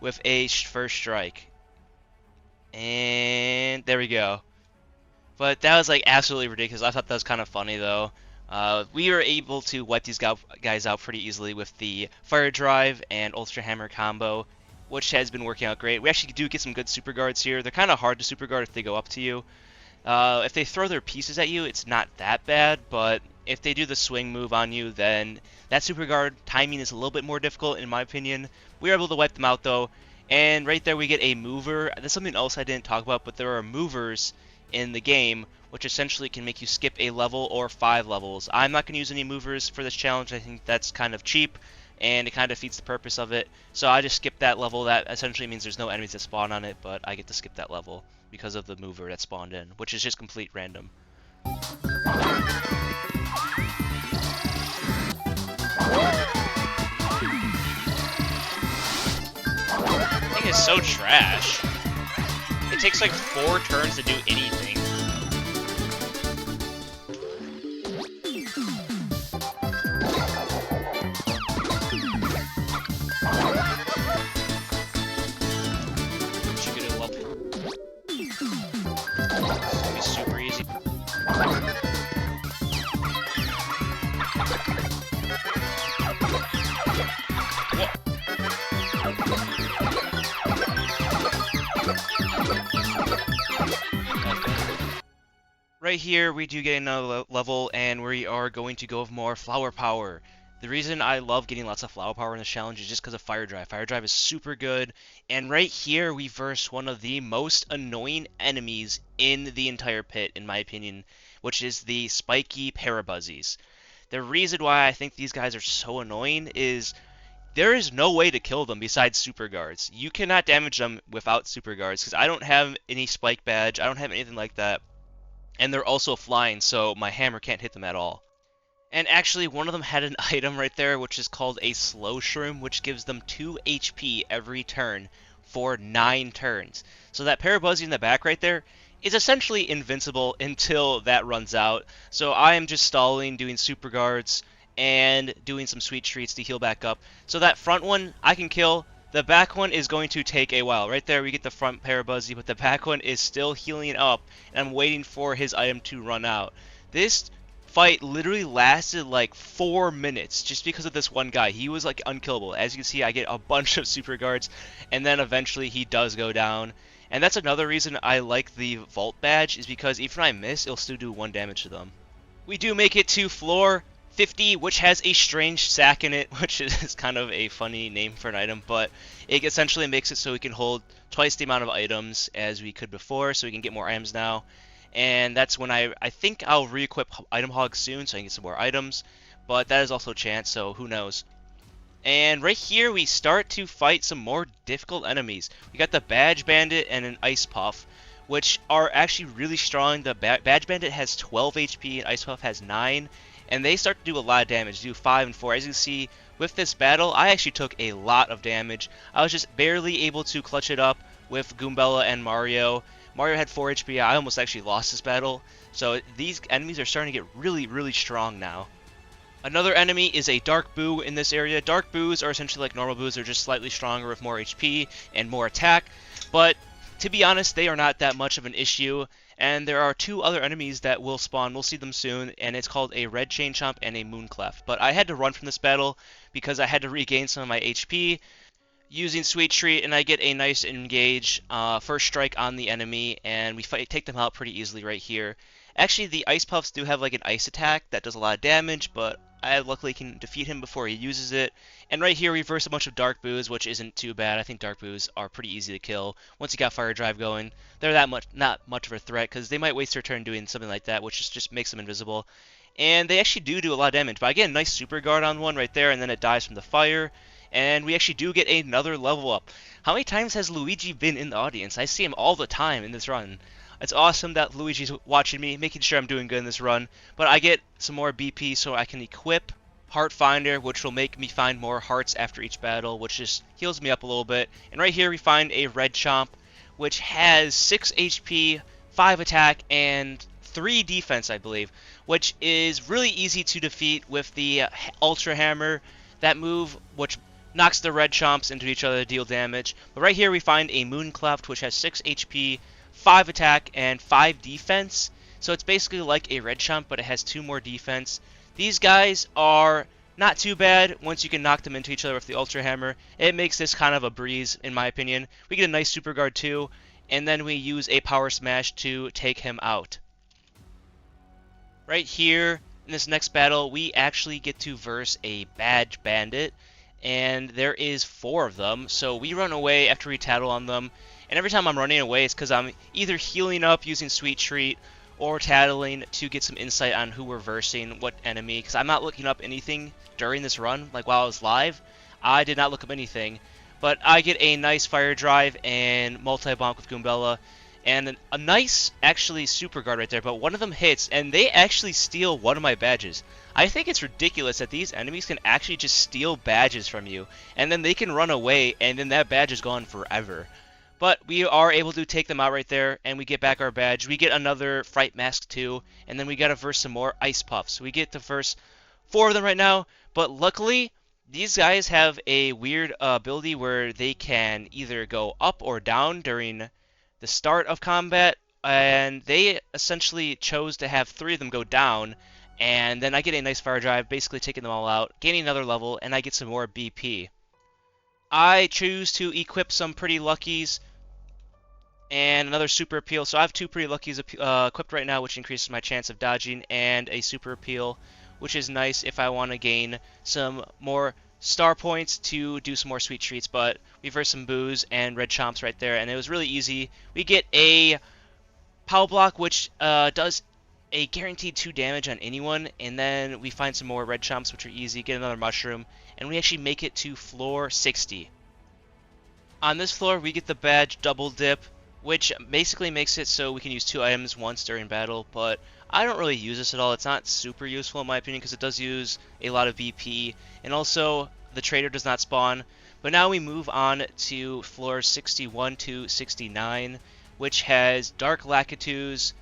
with a first strike. And there we go. But that was like absolutely ridiculous. I thought that was kind of funny though. We were able to wipe these guys out pretty easily with the Fire Drive and Ultra Hammer combo, which has been working out great. We actually do get some good super guards here. They're kind of hard to super guard if they go up to you. If they throw their pieces at you, it's not that bad, but if they do the swing move on you, then that super guard timing is a little bit more difficult in my opinion. We were able to wipe them out though, and right there we get a mover. That's something else I didn't talk about, but there are movers in the game which essentially can make you skip a level or 5 levels. I'm not going to use any movers for this challenge. I think that's kind of cheap, and it kind of defeats the purpose of it. So I just skipped that level. That essentially means there's no enemies that spawn on it, but I get to skip that level because of the mover that spawned in, which is just complete random. This thing is so trash. It takes like 4 turns to do anything. Should get a level. It's gonna be super easy. Right here, we do get another level, and we are going to go with more flower power. The reason I love getting lots of flower power in this challenge is just because of Fire Drive. Fire Drive is super good, and right here we verse one of the most annoying enemies in the entire pit, in my opinion, which is the spiky Parabuzzies. The reason why I think these guys are so annoying is there is no way to kill them besides super guards. You cannot damage them without super guards, because I don't have any spike badge, I don't have anything like that. And they're also flying, so my hammer can't hit them at all. And actually, one of them had an item right there, which is called a slow shroom, which gives them 2 HP every turn for 9 turns. So that Parabuzzy in the back right there is essentially invincible until that runs out. So I am just stalling, doing super guards, and doing some sweet treats to heal back up. So that front one, I can kill. The back one is going to take a while. Right there, we get the front Parabuzzy, but the back one is still healing up, and I'm waiting for his item to run out. This fight literally lasted like 4 minutes just because of this one guy. He was like unkillable. As you can see, I get a bunch of super guards, and then eventually he does go down. And that's another reason I like the Vault badge, is because even if I miss, it'll still do 1 damage to them. We do make it to floor 50, which has a strange sack in it, which is kind of a funny name for an item, but it essentially makes it so we can hold twice the amount of items as we could before, so we can get more items now. And that's when I think I'll re-equip Item Hog soon, so I can get some more items, but that is also a chance, so who knows. And right here we start to fight some more difficult enemies. We got the Badge Bandit and an Ice Puff, which are actually really strong. The Badge Bandit has 12 HP and Ice Puff has 9, and they start to do a lot of damage, do 5 and 4. As you can see, with this battle, I actually took a lot of damage. I was just barely able to clutch it up with Goombella and Mario. Mario had 4 HP, I almost actually lost this battle. So these enemies are starting to get really, really strong now. Another enemy is a Dark Boo in this area. Dark Boos are essentially like normal Boos, they're just slightly stronger with more HP and more attack, but to be honest, they are not that much of an issue, and there are 2 other enemies that will spawn, we'll see them soon, and it's called a Red Chain Chomp and a Moonclef. But I had to run from this battle because I had to regain some of my HP using Sweet Treat, and I get a nice engage first strike on the enemy, and we take them out pretty easily right here. Actually, the Ice Puffs do have like an ice attack that does a lot of damage, but I luckily can defeat him before he uses it. And right here, we reverse a bunch of Dark Boos, which isn't too bad. I think Dark Boos are pretty easy to kill. Once you got Fire Drive going, they're not much of a threat, because they might waste their turn doing something like that, which just makes them invisible. And they actually do a lot of damage, but I get a nice Super Guard on one right there, and then it dies from the fire. And we actually do get another level up. How many times has Luigi been in the audience? I see him all the time in this run. It's awesome that Luigi's watching me, making sure I'm doing good in this run. But I get some more BP so I can equip Heart Finder, which will make me find more hearts after each battle, which just heals me up a little bit. And right here we find a Red Chomp, which has 6 HP, 5 attack, and 3 defense, I believe, which is really easy to defeat with the Ultra Hammer. That move, which knocks the Red Chomps into each other to deal damage. But right here we find a Moonclef, which has 6 HP, 5 attack, and 5 defense. So it's basically like a Red Chomp, but it has 2 more defense. These guys are not too bad once you can knock them into each other with the Ultra Hammer. It makes this kind of a breeze, in my opinion. We get a nice Super Guard too, and then we use a Power Smash to take him out. Right here, in this next battle, we actually get to verse a Badge Bandit, and there is 4 of them, so we run away after we tattle on them. And every time I'm running away, it's because I'm either healing up using Sweet Treat or tattling to get some insight on who we're versing, what enemy, because I'm not looking up anything during this run, like while I was live. I did not look up anything, but I get a nice Fire Drive and multi-bonk with Goombella, and a nice, actually, Super Guard right there, but one of them hits, and they actually steal one of my badges. I think it's ridiculous that these enemies can actually just steal badges from you, and then they can run away, and then that badge is gone forever. But we are able to take them out right there, and we get back our badge. We get another Fright Mask too, and then we gotta verse some more Ice Puffs. We get to verse 4 of them right now, but luckily, these guys have a weird ability where they can either go up or down during the start of combat, and they essentially chose to have 3 of them go down, and then I get a nice Fire Drive, basically taking them all out, gaining another level, and I get some more BP. I choose to equip some Pretty Luckies and another Super Appeal. So I have 2 Pretty Luckies equipped right now, which increases my chance of dodging, and a Super Appeal, which is nice if I want to gain some more star points to do some more Sweet Treats. But we versed some Boos and Red Chomps right there, and it was really easy. We get a Power Block, which does a guaranteed 2 damage on anyone, and then we find some more Red Chomps, which are easy, get another Mushroom, and we actually make it to floor 60. On this floor, we get the badge Double Dip, which basically makes it so we can use 2 items once during battle, but I don't really use this at all. It's not super useful in my opinion, because it does use a lot of BP, and also the trader does not spawn. But now we move on to floors 61 to 69, which has Dark Lakitus,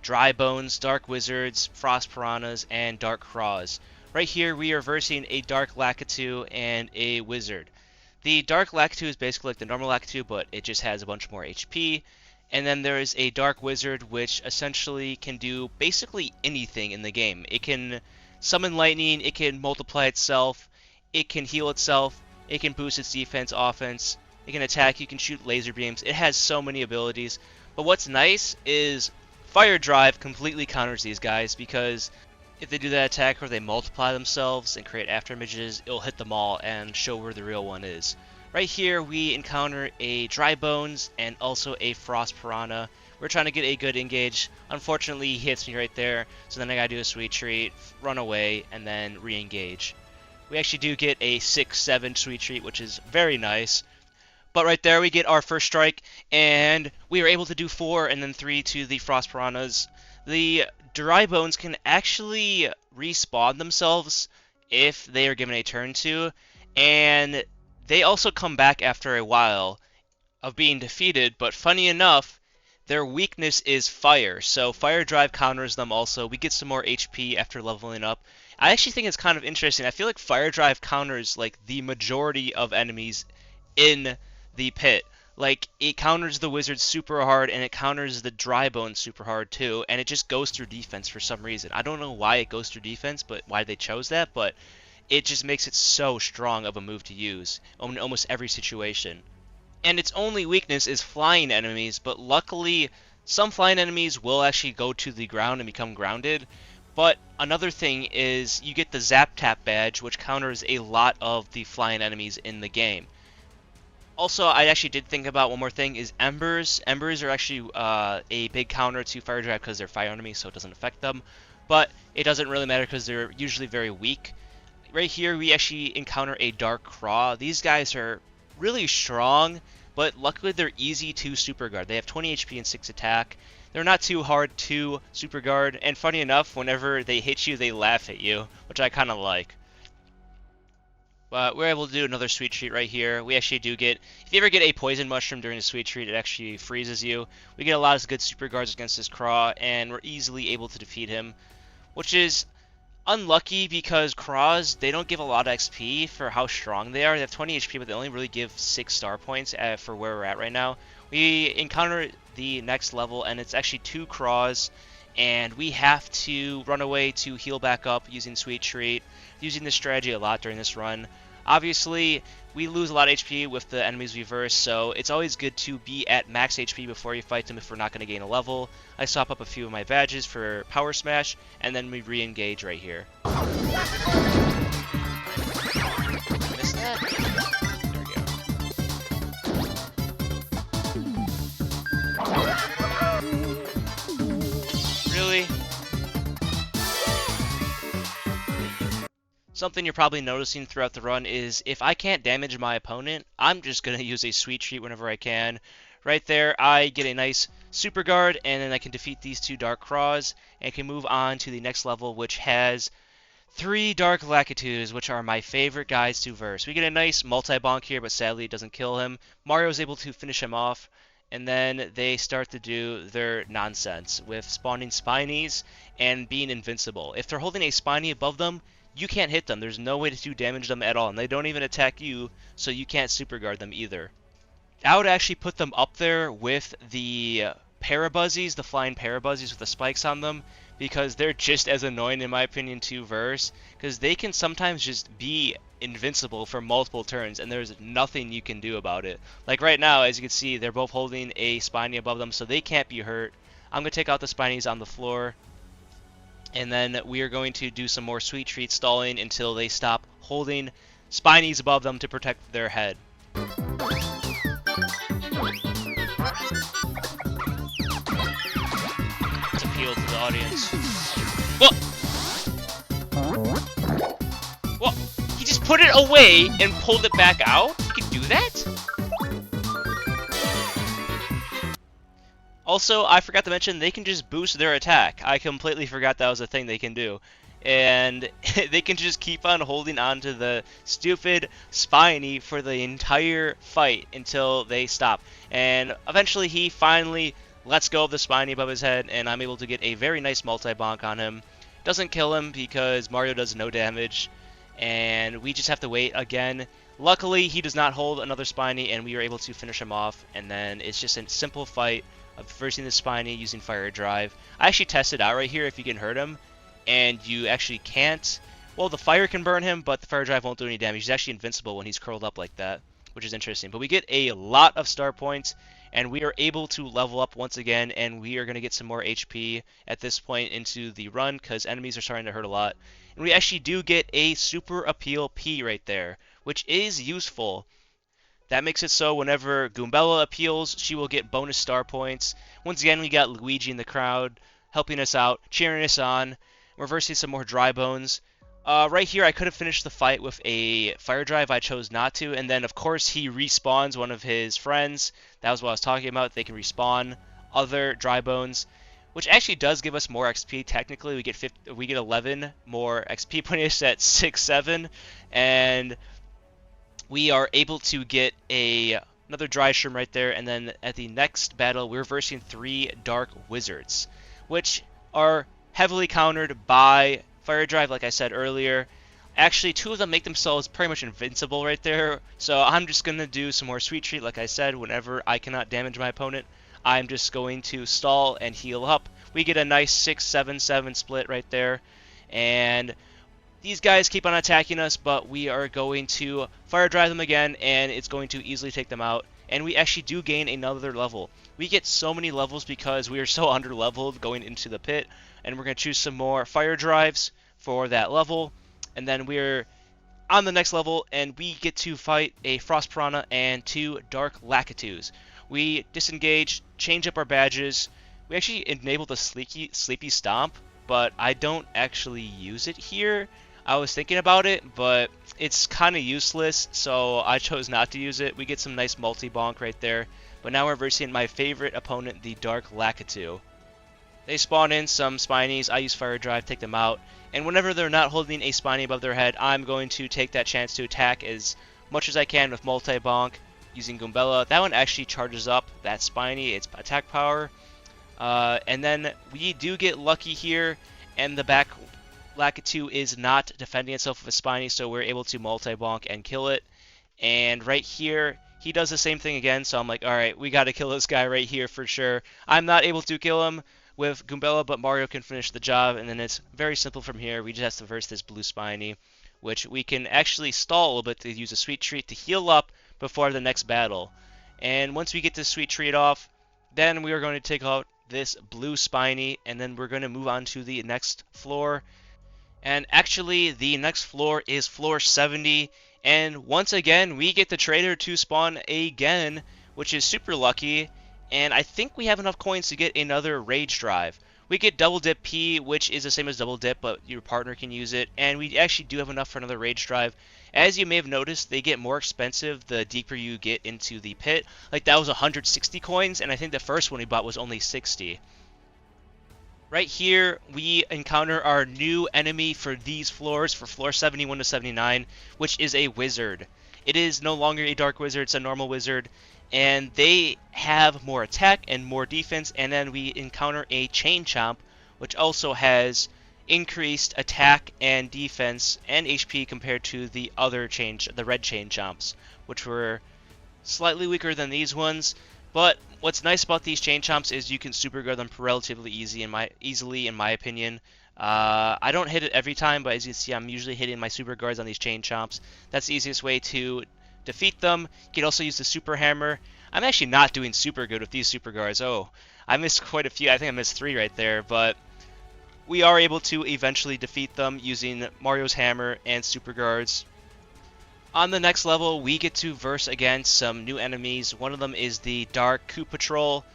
Dry Bones, Dark Wizards, Frost Piranhas, and Dark Craws. Right here we are versing a Dark Lakitu and a Wizard. The Dark Lakitu is basically like the normal Lakitu, but it just has a bunch more HP. And then there is a Dark Wizard, which essentially can do basically anything in the game. It can summon lightning, it can multiply itself, it can heal itself, it can boost its defense, offense, It can attack, you can shoot laser beams. It has so many abilities. But what's nice is Fire Drive completely counters these guys, because if they do that attack or they multiply themselves and create after images, it'll hit them all and show where the real one is. Right here we encounter a Dry Bones and also a Frost Piranha. We're trying to get a good engage. Unfortunately, he hits me right there, so then I gotta do a sweet treat, run away, and then re-engage. We actually do get a 6-7 sweet treat, which is very nice. But right there we get our first strike, and we are able to do 4 and then 3 to the Frost Piranhas. The Dry Bones can actually respawn themselves if they are given a turn to, and they also come back after a while of being defeated, but funny enough, their weakness is fire, so Fire Drive counters them also. We get some more HP after leveling up. I actually think it's kind of interesting. I feel like Fire Drive counters like the majority of enemies in the pit. Like, it counters the wizard super hard, and it counters the Dry Bones super hard too, and it just goes through defense for some reason. I don't know why it goes through defense, but why they chose that, but it just makes it so strong of a move to use in almost every situation. And its only weakness is flying enemies, but luckily some flying enemies will actually go to the ground and become grounded. But another thing is you get the Zap Tap badge, which counters a lot of the flying enemies in the game. Also, I actually did think about one more thing, is Embers. Embers are actually a big counter to Fire Drive because they're fire enemies, so it doesn't affect them. But it doesn't really matter because they're usually very weak. Right here, we actually encounter a Dark Craw. These guys are really strong, but luckily they're easy to super guard. They have 20 HP and 6 attack. They're not too hard to super guard, and funny enough, whenever they hit you, they laugh at you, which I kind of like. But we're able to do another sweet treat right here. We actually do get, if you ever get a poison mushroom during a sweet treat, it actually freezes you. We get a lot of good super guards against this Craw, and we're easily able to defeat him, which is unlucky because Craws, they don't give a lot of XP for how strong they are. They have 20 HP, but they only really give 6 star points for where we're at right now. We encounter the next level, and it's actually 2 Craws, and we have to run away to heal back up using Sweet Treat, using this strategy a lot during this run. Obviously, we lose a lot of HP with the enemies we verse, so it's always good to be at max HP before you fight them if we're not going to gain a level. I swap up a few of my badges for Power Smash, and then we re-engage right here. Missed that? There we go. Really? Something you're probably noticing throughout the run is if I can't damage my opponent, I'm just going to use a Sweet Treat whenever I can. Right there, I get a nice Super Guard, and then I can defeat these 2 Dark Craws, and can move on to the next level, which has 3 Dark Lakitus, which are my favorite guys to verse. We get a nice multi-bonk here, but sadly it doesn't kill him. Mario's able to finish him off, and then they start to do their nonsense with spawning Spinies and being invincible. If they're holding a Spiny above them, you can't hit them. There's no way to damage them at all, and they don't even attack you, so you can't super guard them either. I would actually put them up there with the Parabuzzies, the flying Parabuzzies with the spikes on them, because they're just as annoying in my opinion to verse, because they can sometimes just be invincible for multiple turns, and there's nothing you can do about it. Like right now, as you can see, they're both holding a Spiny above them, so they can't be hurt. I'm going to take out the Spinies on the floor, and then we are going to do some more Sweet Treat stalling until they stop holding Spinies above them to protect their head. Let's appeal to the audience. Whoa! Whoa! He just put it away and pulled it back out? You can do that? Also, I forgot to mention, they can just boost their attack. I completely forgot that was a thing they can do. And they can just keep on holding on to the stupid Spiny for the entire fight until they stop. And eventually he finally lets go of the Spiny above his head, and I'm able to get a very nice multi-bonk on him. Doesn't kill him because Mario does no damage, and we just have to wait again. Luckily, he does not hold another Spiny, and we are able to finish him off, and then it's just a simple fight of versing the Spiny using Fire Drive. I actually tested out right here if you can hurt him, and you actually can't. Well, the fire can burn him, but the Fire Drive won't do any damage. He's actually invincible when he's curled up like that. which is interesting. But we get a lot of star points, and we are able to level up once again, and we are going to get some more HP at this point into the run because enemies are starting to hurt a lot. And we actually do get a Super Appeal P right there, which is useful. That makes it so whenever Goombella appeals, she will get bonus star points. Once again, we got Luigi in the crowd helping us out, cheering us on, reversing some more dry bones. Right here, I could have finished the fight with a fire drive. I chose not to. And then, of course, he respawns one of his friends. That was what I was talking about. They can respawn other dry bones, which actually does give us more XP. Technically, we get 11 more XP points at 6, 7, and we are able to get another dry shroom right there, and then at the next battle, we're versing 3 dark wizards, which are heavily countered by fire drive, like I said earlier. Actually, 2 of them make themselves pretty much invincible right there, so I'm just going to do some more sweet treat, like I said. Whenever I cannot damage my opponent, I'm just going to stall and heal up. We get a nice 6-7-7 split right there, and these guys keep on attacking us, but we are going to fire drive them again, and it's going to easily take them out. And we actually do gain another level. We get so many levels because we are so under-leveled going into the pit, and we're going to choose some more fire drives for that level. And then we're on the next level, and we get to fight a Frost Piranha and 2 Dark Lakitus. We disengage, change up our badges. We actually enable the Sleepy Stomp, but I don't actually use it here. I was thinking about it, but it's kind of useless, so I chose not to use it. We get some nice multi-bonk right there, but now we're versing my favorite opponent, the Dark Lakitu. They spawn in some Spinies. I use Fire Drive, take them out, and whenever they're not holding a Spiny above their head, I'm going to take that chance to attack as much as I can with multi-bonk using Goombella. That one actually charges up that Spiny, its attack power, and then we do get lucky here, and the back Lakitu is not defending itself with a Spiny, so we're able to multi-bonk and kill it. And right here, he does the same thing again, so I'm like, alright, we gotta kill this guy right here for sure. I'm not able to kill him with Goombella, but Mario can finish the job, and then it's very simple from here. We just have to verse this blue Spiny, which we can actually stall a little bit to use a Sweet Treat to heal up before the next battle. And once we get this Sweet Treat off, then we are going to take out this blue Spiny, and then we're going to move on to the next floor. And actually, the next floor is floor 70, and once again, we get the trader to spawn again, which is super lucky, and I think we have enough coins to get another Rage Drive. We get Double Dip P, which is the same as Double Dip, but your partner can use it, and we actually do have enough for another Rage Drive. As you may have noticed, they get more expensive the deeper you get into the pit. Like, that was 160 coins, and I think the first one we bought was only 60. Right here, we encounter our new enemy for these floors, for floor 71 to 79, which is a wizard. It is no longer a dark wizard, it's a normal wizard, and they have more attack and more defense, and then we encounter a chain chomp, which also has increased attack and defense and HP compared to the red chain chomps, which were slightly weaker than these ones. But what's nice about these chain chomps is you can super guard them relatively easily, in my opinion. I don't hit it every time, but as you can see, I'm usually hitting my super guards on these chain chomps. That's the easiest way to defeat them. You can also use the super hammer. I'm actually not doing super good with these super guards. Oh, I missed quite a few. I think I missed 3 right there, but we are able to eventually defeat them using Mario's hammer and super guards. On the next level, we get to verse against some new enemies. One of them is the Dark Coup Patrol.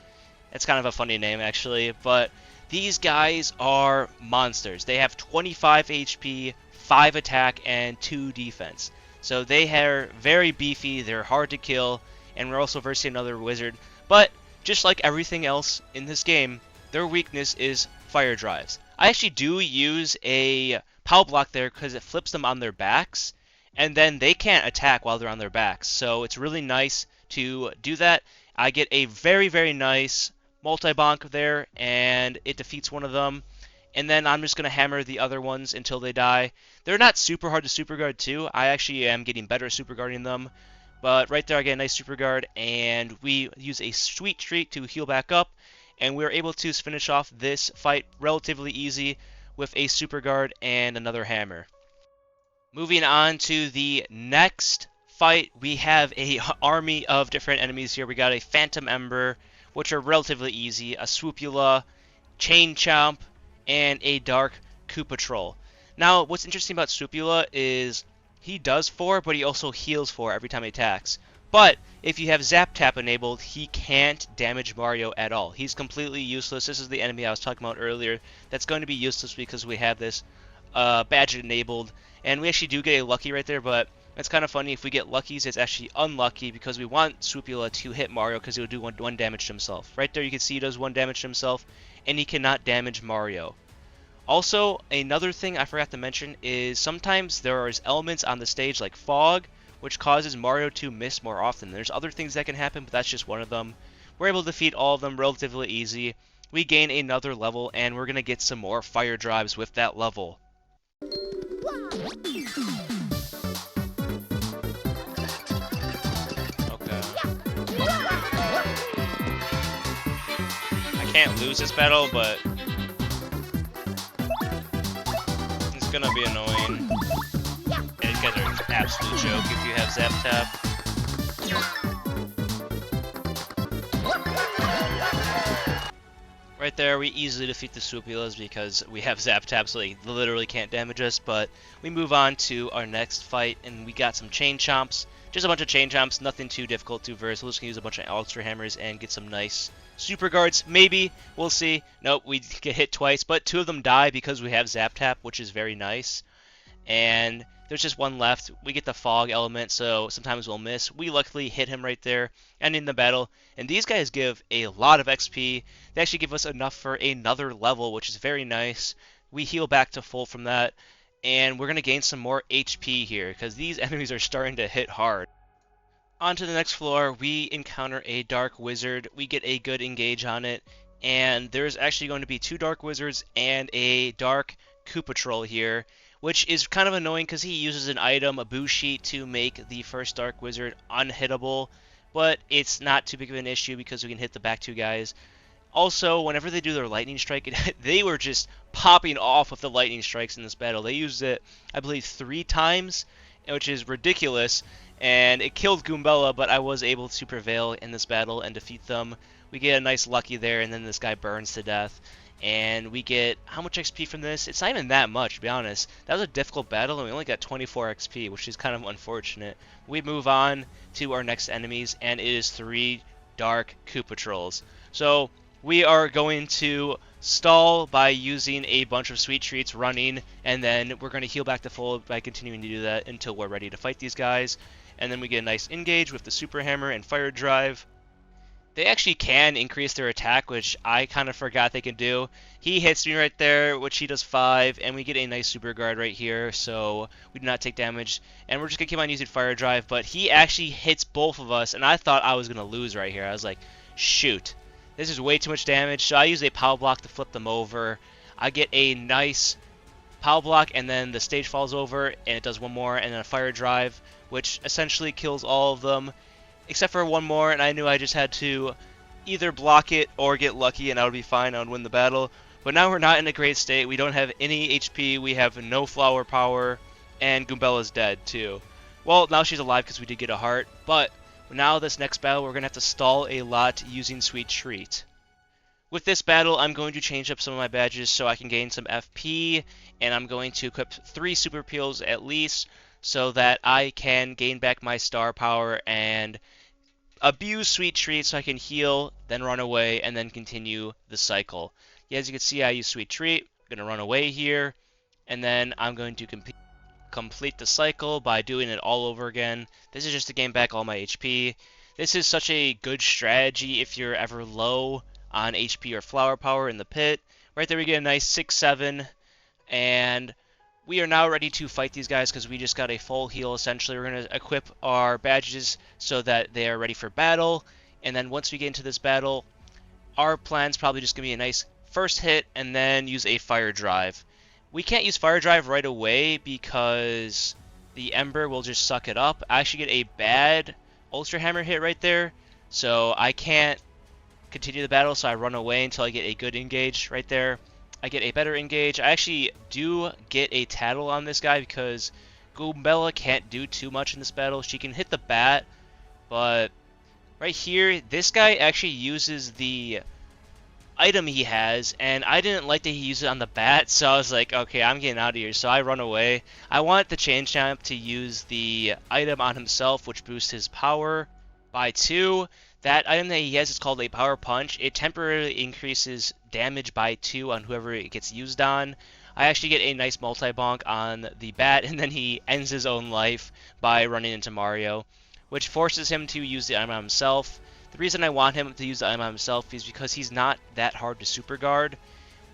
It's kind of a funny name, actually, but these guys are monsters. They have 25 HP, 5 attack, and 2 defense. So they are very beefy, they're hard to kill, and we're also versing another wizard. But, just like everything else in this game, their weakness is fire drives. I actually do use a POW block there because it flips them on their backs, and then they can't attack while they're on their backs. So it's really nice to do that. I get a very, very nice multi-bonk there, and it defeats one of them. And then I'm just going to hammer the other ones until they die. They're not super hard to super guard too. I actually am getting better at super guarding them. But right there I get a nice super guard, and we use a Sweet Treat to heal back up. And we're able to finish off this fight relatively easy with a super guard and another hammer. Moving on to the next fight, we have a army of different enemies here. We got a Phantom Ember, which are relatively easy, a Swoopula, Chain Chomp, and a Dark Koopa Troll. Now, what's interesting about Swoopula is he does 4, but he also heals 4 every time he attacks. But if you have Zap Tap enabled, he can't damage Mario at all. He's completely useless. This is the enemy I was talking about earlier that's going to be useless because we have this badge enabled. And we actually do get a lucky right there, but it's kind of funny. If we get luckies, it's actually unlucky because we want Swoopula to hit Mario because he will do one damage to himself. Right there you can see he does 1 damage to himself, and he cannot damage Mario. Also, another thing I forgot to mention is sometimes there are elements on the stage like fog, which causes Mario to miss more often. There's other things that can happen, but that's just one of them. We're able to defeat all of them relatively easy. We gain another level, and we're going to get some more fire drives with that level. Okay. I can't lose this battle, but it's gonna be annoying. And you guys are an absolute joke if you have Zap Tap. Right there, we easily defeat the Swoopulas because we have Zap Tap, so they literally can't damage us. But we move on to our next fight, and we got some Chain Chomps. Just a bunch of Chain Chomps, nothing too difficult to verse. We're just gonna use a bunch of Ultra Hammers and get some nice Super Guards. Maybe, we'll see. Nope, we get hit twice, but 2 of them die because we have Zap Tap, which is very nice. And there's just 1 left. We get the fog element, so sometimes we'll miss. We luckily hit him right there, ending the battle. And these guys give a lot of XP. They actually give us enough for another level, which is very nice. We heal back to full from that, and we're going to gain some more HP here, because these enemies are starting to hit hard. On to the next floor, we encounter a Dark Wizard. We get a good engage on it, and there's actually going to be 2 Dark Wizards and a Dark Koopa Troll here, which is kind of annoying because he uses an item, a boo sheet, to make the first Dark Wizard unhittable, but it's not too big of an issue because we can hit the back 2 guys. Also, whenever they do their Lightning Strike, they were just popping off with the Lightning Strikes in this battle. They used it, I believe, 3 times, which is ridiculous, and it killed Goombella, but I was able to prevail in this battle and defeat them. We get a nice lucky there, and then this guy burns to death. And we get, how much XP from this? It's not even that much, to be honest. That was a difficult battle, and we only got 24 XP, which is kind of unfortunate. We move on to our next enemies, and it is 3 Dark Koopa Trolls. So, we are going to stall by using a bunch of sweet treats, running, and then we're going to heal back to full by continuing to do that until we're ready to fight these guys. And then we get a nice engage with the Super Hammer and Fire Drive. They actually can increase their attack, which I kind of forgot they could do. He hits me right there, which he does 5, and we get a nice Super Guard right here, so we do not take damage. And we're just going to keep on using Fire Drive, but he actually hits both of us, and I thought I was going to lose right here. I was like, shoot, this is way too much damage, so I use a Power Block to flip them over. I get a nice Power Block, and then the stage falls over, and it does 1 more, and then a Fire Drive, which essentially kills all of them. Except for 1 more, and I knew I just had to either block it or get lucky, and I would be fine. I would win the battle. But now we're not in a great state. We don't have any HP. We have no flower power, and Goombella's dead too. Well, now she's alive because we did get a heart. But now this next battle, we're gonna have to stall a lot using Sweet Treat. With this battle, I'm going to change up some of my badges so I can gain some FP, and I'm going to equip 3 Super Peels at least, so that I can gain back my star power and abuse Sweet Treat so I can heal, then run away, and then continue the cycle. Yeah, as you can see, I use Sweet Treat. I'm going to run away here, and then I'm going to complete the cycle by doing it all over again. This is just to gain back all my HP. This is such a good strategy if you're ever low on HP or flower power in the pit. Right there we get a nice 6-7, and we are now ready to fight these guys because we just got a full heal, essentially. We're going to equip our badges so that they are ready for battle. And then once we get into this battle, our plan's probably just going to be a nice first hit and then use a Fire Drive. We can't use Fire Drive right away because the Ember will just suck it up. I actually get a bad Ultra Hammer hit right there, so I can't continue the battle, so I run away until I get a good engage right there. I get a better engage. I actually do get a tattle on this guy because Goombella can't do too much in this battle. She can hit the bat, but right here, this guy actually uses the item he has, and I didn't like that he used it on the bat, so I was like, okay, I'm getting out of here, so I run away. I want the Change Champ to use the item on himself, which boosts his power by 2. That item that he has is called a Power Punch. It temporarily increases damage by 2 on whoever it gets used on. I actually get a nice multi-bonk on the bat, and then he ends his own life by running into Mario, which forces him to use the item on himself. The reason I want him to use the item on himself is because he's not that hard to super guard.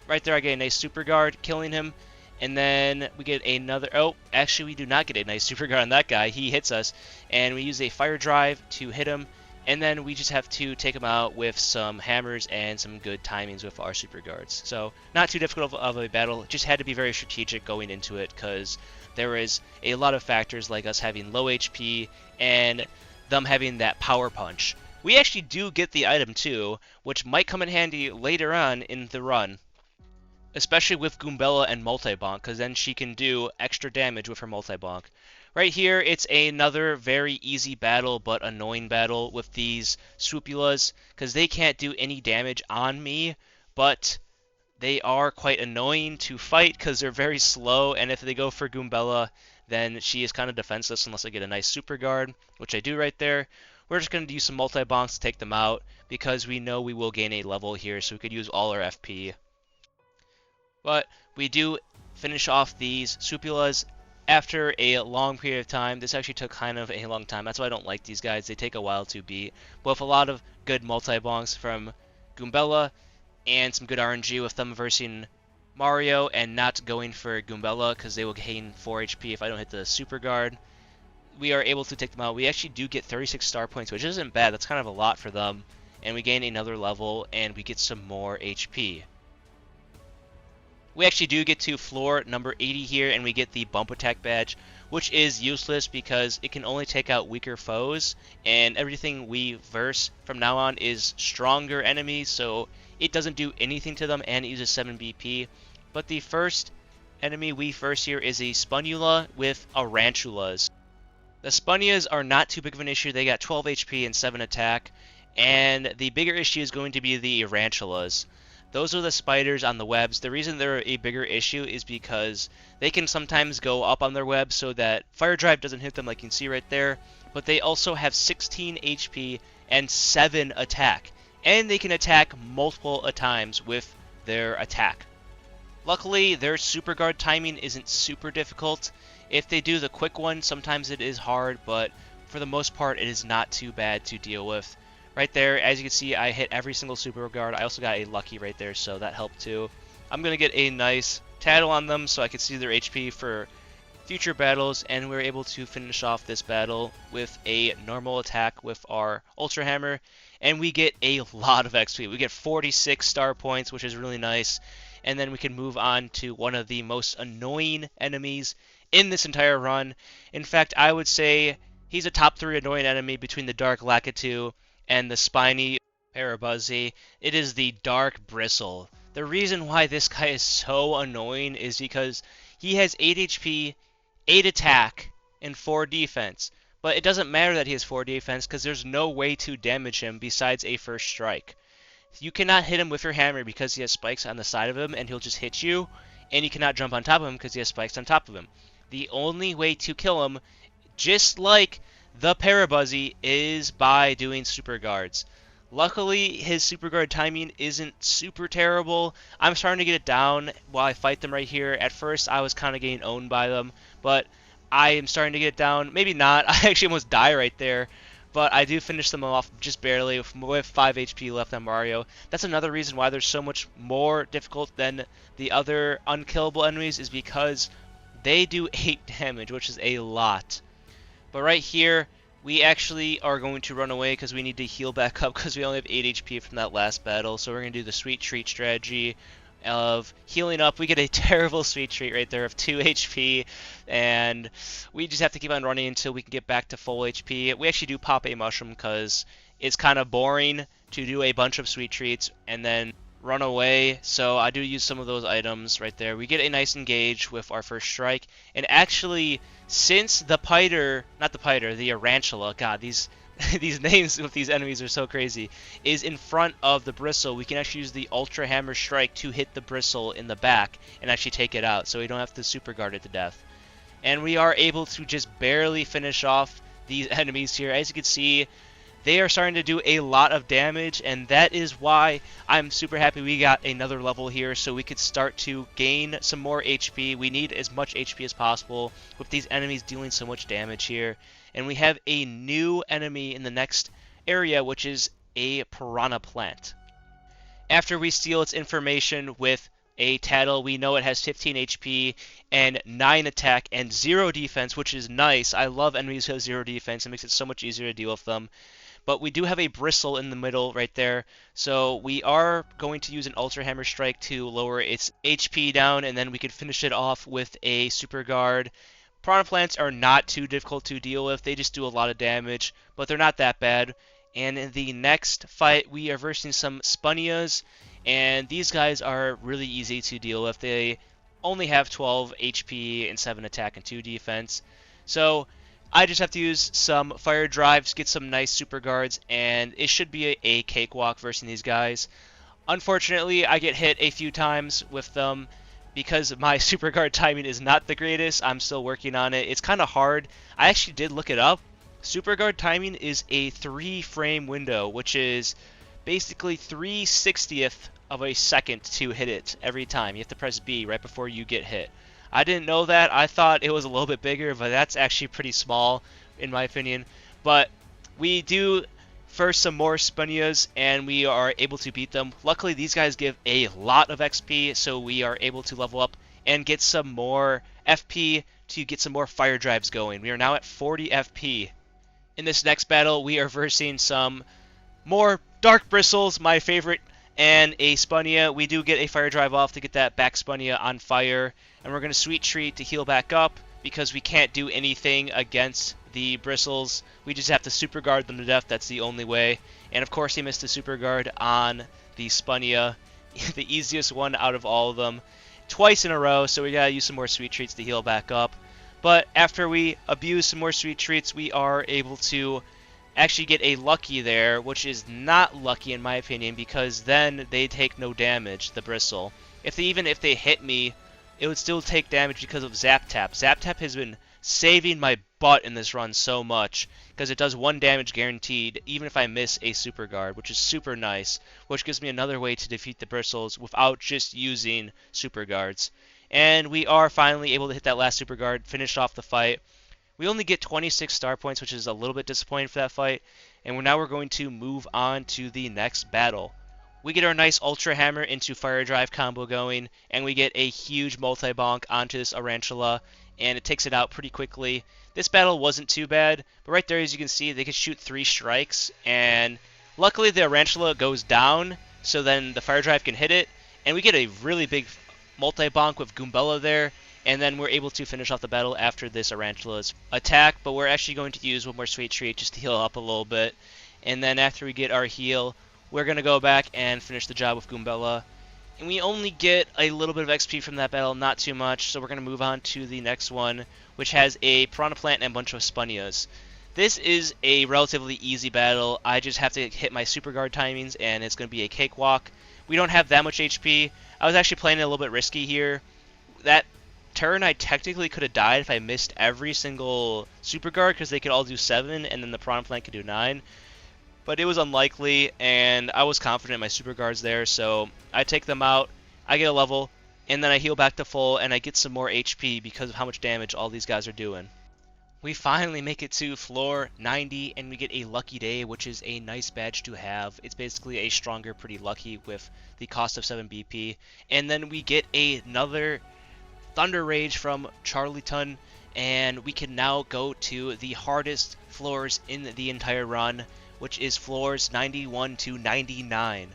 Right there I get a nice super guard, killing him. And then we get another... Oh, actually we do not get a nice super guard on that guy. He hits us. And we use a fire drive to hit him. And then we just have to take him out with some hammers and some good timings with our super guards. So, not too difficult of a battle. Just had to be very strategic going into it because there is a lot of factors like us having low HP and them having that power punch. We actually do get the item too, which might come in handy later on in the run. Especially with Goombella and Multi-Bonk, because then she can do extra damage with her Multi-Bonk. Right here, it's another very easy battle, but annoying battle with these Swoopulas, because they can't do any damage on me, but they are quite annoying to fight because they're very slow, and if they go for Goombella, then she is kind of defenseless unless I get a nice super guard, which I do right there. We're just going to use some multi-bonks to take them out because we know we will gain a level here, so we could use all our FP. But we do finish off these Swoopulas after a long period of time. This actually took kind of a long time. That's why I don't like these guys. They take a while to beat. But with a lot of good multi-bonks from Goombella and some good RNG with them versing Mario and not going for Goombella because they will gain 4 HP if I don't hit the super guard, we are able to take them out. We actually do get 36 star points, which isn't bad. That's kind of a lot for them. And we gain another level, and we get some more HP. We actually do get to floor number 80 here, and we get the bump attack badge, which is useless because it can only take out weaker foes, and everything we verse from now on is stronger enemies, so it doesn't do anything to them, and it uses 7 BP. But the first enemy we verse here is a Spunula with Arantulas. The Spunias are not too big of an issue. They got 12 HP and 7 attack. And the bigger issue is going to be the Arantulas. Those are the spiders on the webs. The reason they're a bigger issue is because they can sometimes go up on their webs so that Fire Drive doesn't hit them like you can see right there. But they also have 16 HP and 7 attack. And they can attack multiple times with their attack. Luckily, their super guard timing isn't super difficult. If they do the quick one, sometimes it is hard, but for the most part, it is not too bad to deal with. Right there, as you can see, I hit every single super guard. I also got a lucky right there, so that helped too. I'm going to get a nice tattle on them so I can see their HP for future battles, and we're able to finish off this battle with a normal attack with our Ultra Hammer, and we get a lot of XP. We get 46 star points, which is really nice, and then we can move on to one of the most annoying enemies in this entire run. In fact, I would say he's a top 3 annoying enemy between the Dark Lakitu and the Spiny Parabuzzy. It is the Dark Bristle. The reason why this guy is so annoying is because he has 8 HP, 8 attack, and 4 defense. But it doesn't matter that he has 4 defense because there's no way to damage him besides a first strike. You cannot hit him with your hammer because he has spikes on the side of him and he'll just hit you. And you cannot jump on top of him because he has spikes on top of him. The only way to kill him, just like the Parabuzzy, is by doing super guards. Luckily, his super guard timing isn't super terrible. I'm starting to get it down while I fight them right here. At first, I was kind of getting owned by them, but I am starting to get it down. Maybe not. I actually almost die right there. But I do finish them off just barely with 5 HP left on Mario. That's another reason why they're so much more difficult than the other unkillable enemies, is because they do 8 damage, which is a lot. But right here, we actually are going to run away because we need to heal back up because we only have 8 HP from that last battle. So we're going to do the Sweet Treat strategy of healing up. We get a terrible Sweet Treat right there of 2 HP, and we just have to keep on running until we can get back to full HP. We actually do pop a mushroom because it's kind of boring to do a bunch of Sweet Treats and then run away, so I do use some of those items right there. We get a nice engage with our first strike, and actually, since the Piter, not the Piter, the Arantula, God, these these names with these enemies are so crazy, is in front of the Bristle, we can actually use the Ultra Hammer Strike to hit the Bristle in the back and actually take it out, so we don't have to super guard it to death. And we are able to just barely finish off these enemies here. As you can see, they are starting to do a lot of damage, and that is why I'm super happy we got another level here so we could start to gain some more HP. We need as much HP as possible with these enemies dealing so much damage here. And we have a new enemy in the next area, which is a piranha plant. After we steal its information with a Tattle, we know it has 15 HP and 9 attack and 0 defense, which is nice. I love enemies who have 0 defense. It makes it so much easier to deal with them. But we do have a Bristle in the middle right there, so we are going to use an Ultra Hammer Strike to lower its HP down, and then we could finish it off with a Super Guard. Piranha Plants are not too difficult to deal with. They just do a lot of damage, but they're not that bad. And in the next fight, we are versing some Spunnias, and these guys are really easy to deal with. They only have 12 HP and 7 attack and 2 defense. So I just have to use some fire drives, get some nice super guards, and it should be a cakewalk versus these guys. Unfortunately, I get hit a few times with them because my super guard timing is not the greatest. I'm still working on it. It's kind of hard. I actually did look it up. Super guard timing is a 3-frame window, which is basically 3/60th of a second to hit it every time. You have to press B right before you get hit. I didn't know that. I thought it was a little bit bigger, but that's actually pretty small in my opinion. But we do first some more Spunnias, and we are able to beat them. Luckily, these guys give a lot of XP, so we are able to level up and get some more FP to get some more fire drives going. We are now at 40 FP. In this next battle, we are versing some more Dark Bristles, my favorite, and a Spunnia. We do get a fire drive off to get that back Spunnia on fire, and we're going to Sweet Treat to heal back up because we can't do anything against the Bristles. We just have to super guard them to death. That's the only way. And of course, he missed the super guard on the Spunnia, the easiest one out of all of them, twice in a row. So we gotta use some more Sweet Treats to heal back up. But after we abuse some more Sweet Treats, we are able to actually get a Lucky there, which is not lucky in my opinion because then they take no damage, the Bristle. Even if they hit me, it would still take damage because of Zap Tap. Zap Tap has been saving my butt in this run so much because it does 1 damage guaranteed even if I miss a super guard, which is super nice, which gives me another way to defeat the Bristles without just using super guards. And we are finally able to hit that last super guard, finish off the fight. We only get 26 star points, which is a little bit disappointing for that fight, and now we're going to move on to the next battle. We get our nice Ultra Hammer into Fire Drive combo going, and we get a huge multi-bonk onto this Arantula, and it takes it out pretty quickly. This battle wasn't too bad, but right there, as you can see, they could shoot 3 strikes, and luckily the Arantula goes down, so then the Fire Drive can hit it, and we get a really big multi-bonk with Goombella there, and then we're able to finish off the battle after this Arantula's attack, but we're actually going to use one more Sweet Treat just to heal up a little bit, and then after we get our heal, we're going to go back and finish the job with Goombella. And we only get a little bit of XP from that battle, not too much, so we're going to move on to the next one, which has a Piranha Plant and a bunch of Spunnias. This is a relatively easy battle. I just have to hit my Super Guard timings, and it's going to be a cakewalk. We don't have that much HP. I was actually playing it a little bit risky here. That turn, I technically could have died if I missed every single Super Guard, because they could all do 7, and then the Piranha Plant could do 9. But it was unlikely, and I was confident in my Super Guards there, so I take them out, I get a level, and then I heal back to full, and I get some more HP because of how much damage all these guys are doing. We finally make it to floor 90, and we get a Lucky Day, which is a nice badge to have. It's basically a stronger Pretty Lucky with the cost of 7 BP. And then we get another Thunder Rage from Charlieton, and we can now go to the hardest floors in the entire run, which is floors 91 to 99.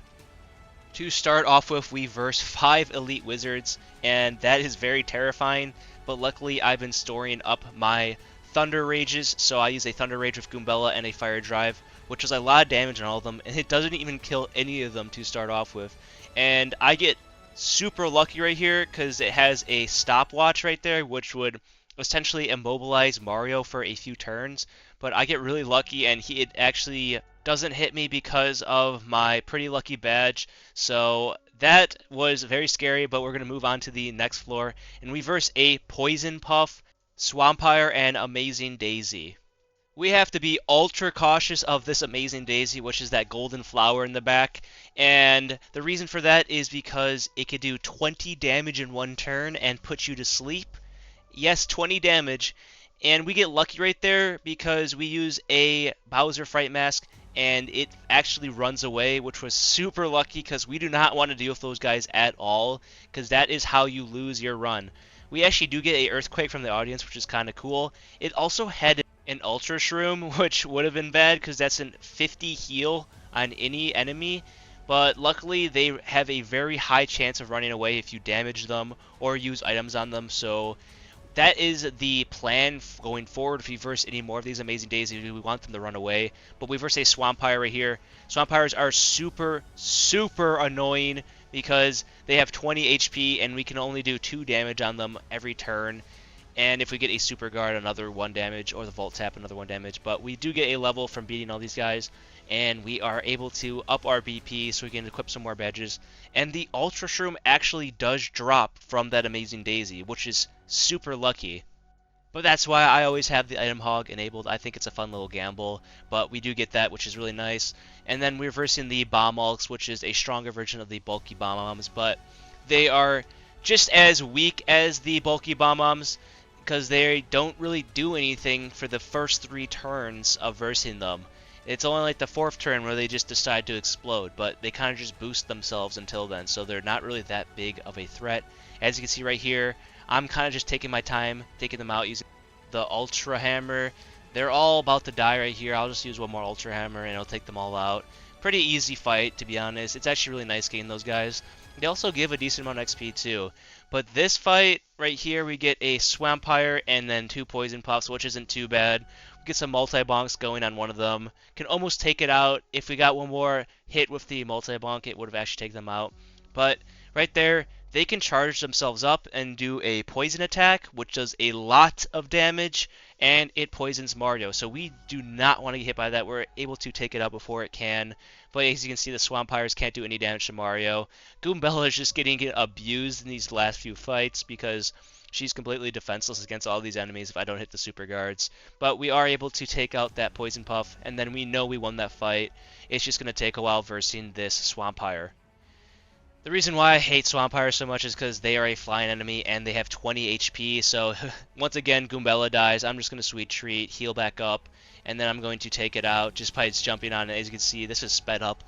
To start off with, we verse 5 Elite Wizards, and that is very terrifying, but luckily I've been storing up my Thunder Rages, so I use a Thunder Rage with Goombella and a Fire Drive, which does a lot of damage on all of them, and it doesn't even kill any of them to start off with. And I get super lucky right here because it has a stopwatch right there, which would essentially immobilize Mario for a few turns. But I get really lucky, and it actually doesn't hit me because of my pretty lucky badge. So that was very scary, but we're going to move on to the next floor, and we verse a Poison Puff, Swampire, and Amazing Daisy. We have to be ultra cautious of this Amazing Daisy, which is that golden flower in the back. And the reason for that is because it could do 20 damage in one turn and put you to sleep. Yes, 20 damage. And we get lucky right there because we use a Bowser Fright Mask and it actually runs away, which was super lucky because we do not want to deal with those guys at all, because that is how you lose your run. We actually do get a Earthquake from the audience, which is kind of cool. It also had an Ultra Shroom, which would have been bad because that's a 50 heal on any enemy. But luckily, they have a very high chance of running away if you damage them or use items on them. So that is the plan going forward. If we verse any more of these Amazing Daisies, we want them to run away. But we verse a Swampire right here. Swampires are super, super annoying because they have 20 HP and we can only do 2 damage on them every turn. And if we get a Super Guard, another 1 damage, or the Volt Tap, another 1 damage. But we do get a level from beating all these guys, and we are able to up our BP so we can equip some more badges. And the Ultra Shroom actually does drop from that Amazing Daisy, which is super lucky. But that's why I always have the Item Hog enabled. I think it's a fun little gamble, but we do get that, which is really nice. And then we're versing the Bomb Ulks, which is a stronger version of the bulky Bomb-Bombs, but they are just as weak as the bulky Bomb-Bombs, because they don't really do anything for the first 3 turns of versing them. It's only like the 4th turn where they just decide to explode, but they kind of just boost themselves until then, so they're not really that big of a threat. As you can see right here, I'm kind of just taking my time, taking them out using the Ultra Hammer. They're all about to die right here. I'll just use one more Ultra Hammer and it'll take them all out. Pretty easy fight, to be honest. It's actually really nice getting those guys. They also give a decent amount of XP too. But this fight right here, we get a Swampire and then 2 Poison Puffs, which isn't too bad. We get some multi-bonks going on one of them. Can almost take it out. If we got one more hit with the multi-bonk, it would have actually taken them out. But right there, they can charge themselves up and do a poison attack, which does a lot of damage, and it poisons Mario. So we do not want to get hit by that. We're able to take it out before it can. But as you can see, the Swampires can't do any damage to Mario. Goombella is just getting abused in these last few fights because she's completely defenseless against all these enemies if I don't hit the Super Guards. But we are able to take out that Poison Puff, and then we know we won that fight. It's just going to take a while versing this Swampire. The reason why I hate Swampire so much is because they are a flying enemy and they have 20 HP, so once again Goombella dies. I'm just going to Sweet Treat, heal back up, and then I'm going to take it out just by jumping on it. As you can see, this is sped up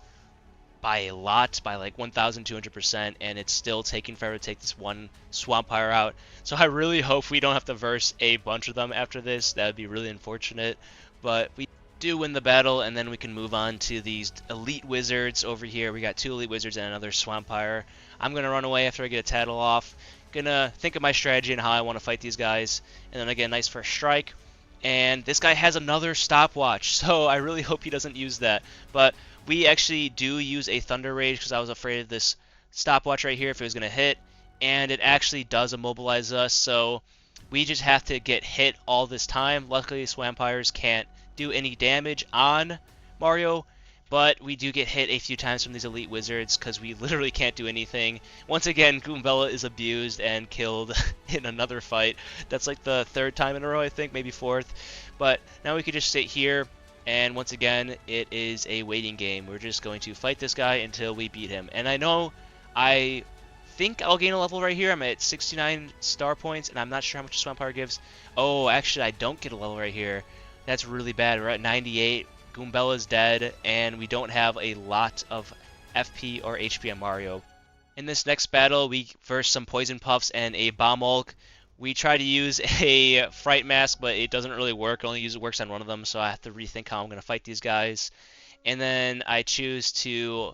by a lot, by like 1,200%, and it's still taking forever to take this one Swampire out. So I really hope we don't have to verse a bunch of them after this. That would be really unfortunate, but we do win the battle, and then we can move on to these elite wizards over here. We got 2 elite wizards and another Swampire. I'm gonna run away after I get a tattle off. Gonna think of my strategy and how I want to fight these guys, and then I get a nice first strike. And this guy has another stopwatch, so I really hope he doesn't use that. But we actually do use a Thunder Rage because I was afraid of this stopwatch right here if it was gonna hit, and it actually does immobilize us. So we just have to get hit all this time. Luckily, Swampires can't do any damage on Mario, but we do get hit a few times from these elite wizards because we literally can't do anything. Once again, Goombella is abused and killed in another fight. That's like the 3rd time in a row, I think, maybe 4th. But now we could just sit here, and once again, it is a waiting game. We're just going to fight this guy until we beat him. And I think I'll gain a level right here. I'm at 69 star points, and I'm not sure how much a Swampire gives. Oh, actually, I don't get a level right here. That's really bad. We're at 98. Goombella's dead, and we don't have a lot of FP or HP on Mario. In this next battle, we verse some Poison Puffs and a Bomb Ulk. We try to use a Fright Mask, but it doesn't really work. It only works on one of them, so I have to rethink how I'm going to fight these guys. And then I choose to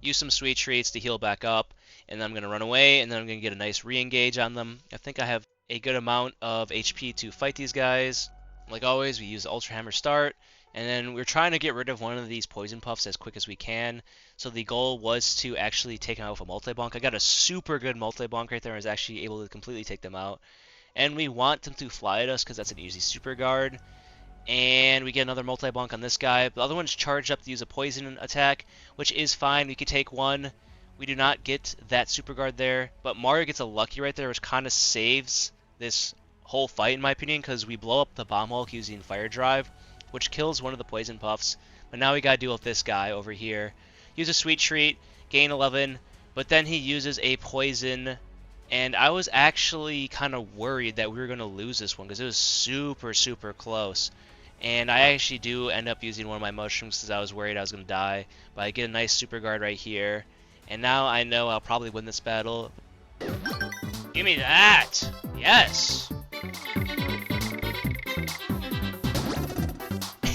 use some Sweet Treats to heal back up, and then I'm going to run away, and then I'm going to get a nice re-engage on them. I think I have a good amount of HP to fight these guys. Like always, we use the Ultra Hammer start, and then we're trying to get rid of one of these poison puffs as quick as we can. So the goal was to actually take him out with a multi-bonk. I got a super good multi-bonk right there and was actually able to completely take them out. And we want them to fly at us because that's an easy super guard. And we get another multi-bonk on this guy. The other one's charged up to use a poison attack, which is fine. We could take one. We do not get that super guard there, but Mario gets a lucky right there, which kind of saves this whole fight in my opinion, because we blow up the Bomb Hulk using Fire Drive, which kills one of the poison puffs. But now we gotta deal with this guy over here. Use a Sweet Treat, gain 11, but then he uses a poison, and I was actually kind of worried that we were gonna lose this one because it was super close. And I actually do end up using one of my mushrooms because I was worried I was going to die. But I get a nice super guard right here. And now I know I'll probably win this battle. Give me that! Yes!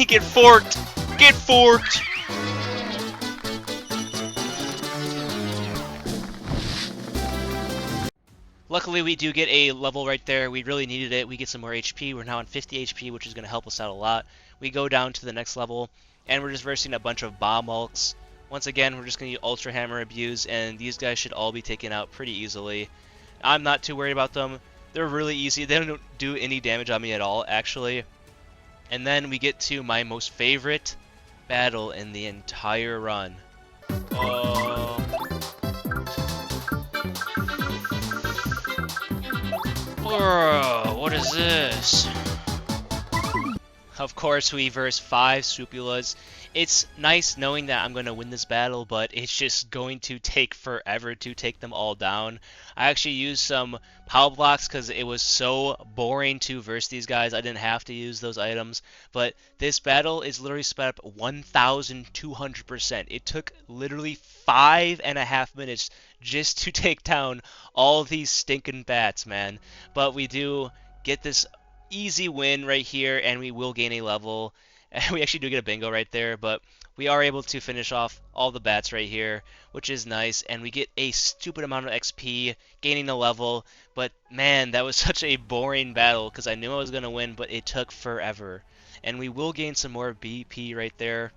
Get forked! Get forked! Luckily, we do get a level right there. We really needed it. We get some more HP. We're now on 50 HP, which is going to help us out a lot. We go down to the next level, and we're just versing a bunch of Bomb Hulks. Once again, we're just going to use Ultra Hammer Abuse, and these guys should all be taken out pretty easily. I'm not too worried about them. They're really easy. They don't do any damage on me at all, actually. And then we get to my most favorite battle in the entire run. What is this? Of course, we verse 5 Supulas. It's nice knowing that I'm going to win this battle, but it's just going to take forever to take them all down. I actually used some power blocks because it was so boring to verse these guys. I didn't have to use those items, but this battle is literally sped up 1,200%. It took literally 5.5 minutes just to take down all these stinking bats, man. But we do get this easy win right here, and we will gain a level. We actually do get a bingo right there, but we are able to finish off all the bats right here, which is nice, and we get a stupid amount of XP, gaining a level. But man, that was such a boring battle because I knew I was going to win, but it took forever. And we will gain some more BP right there.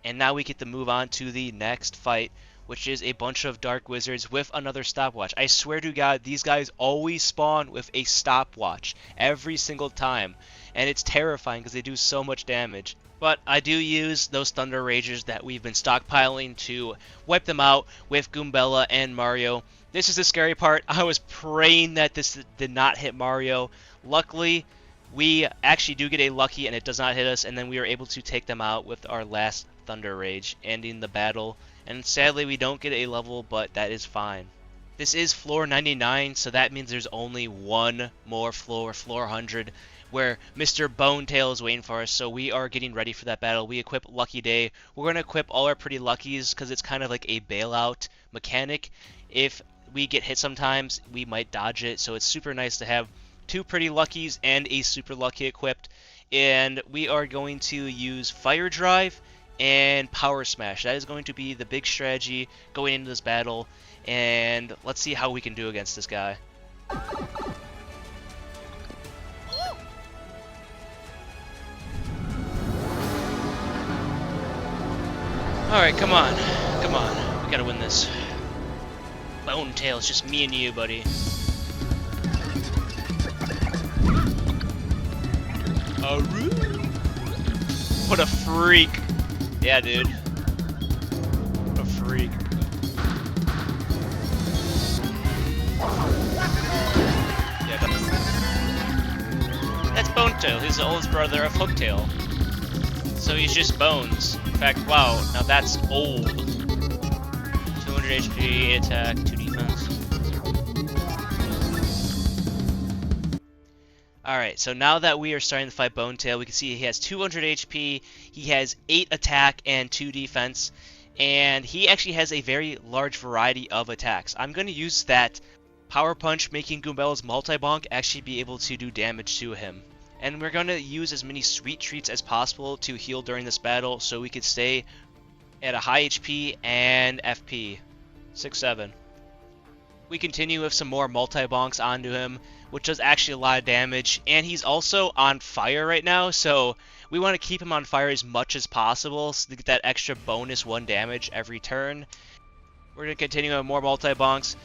And now we get to move on to the next fight, which is a bunch of Dark Wizards with another stopwatch. I swear to God, these guys always spawn with a stopwatch every single time. And it's terrifying because they do so much damage. But I do use those Thunder Ragers that we've been stockpiling to wipe them out with Goombella and Mario. This is the scary part. I was praying that this did not hit Mario. Luckily, we actually do get a lucky and it does not hit us. And then we are able to take them out with our last Thunder Rage, ending the battle. And sadly, we don't get a level, but that is fine. This is floor 99, so that means there's only one more floor, floor 100, where Mr. Bonetail is waiting for us, so we are getting ready for that battle. We equip Lucky Day. We're going to equip all our Pretty Luckies, because it's kind of like a bailout mechanic. If we get hit sometimes, we might dodge it, so it's super nice to have 2 Pretty Luckies and a Super Lucky equipped. And we are going to use Fire Drive and Power Smash. That is going to be the big strategy going into this battle, and let's see how we can do against this guy. Alright, come on. Come on. We gotta win this. Bonetail, it's just me and you, buddy. What a freak. Yeah, dude. What a freak. Yeah, that's Bonetail. He's the oldest brother of Hooktail. So he's just Bones. In fact, wow, now that's old. 200 HP, 8 attack, 2 defense. Alright, so now that we are starting to fight Bonetail, we can see he has 200 HP, he has 8 attack and 2 defense, and he actually has a very large variety of attacks. I'm going to use that Power Punch, making Goombella's multi-bonk actually be able to do damage to him. And we're going to use as many Sweet Treats as possible to heal during this battle, so we could stay at a high HP and FP. 6-7. We continue with some more multi-bonks onto him, which does actually a lot of damage, and he's also on fire right now, so we want to keep him on fire as much as possible so to get that extra bonus 1 damage every turn. We're going to continue with more multi-bonks,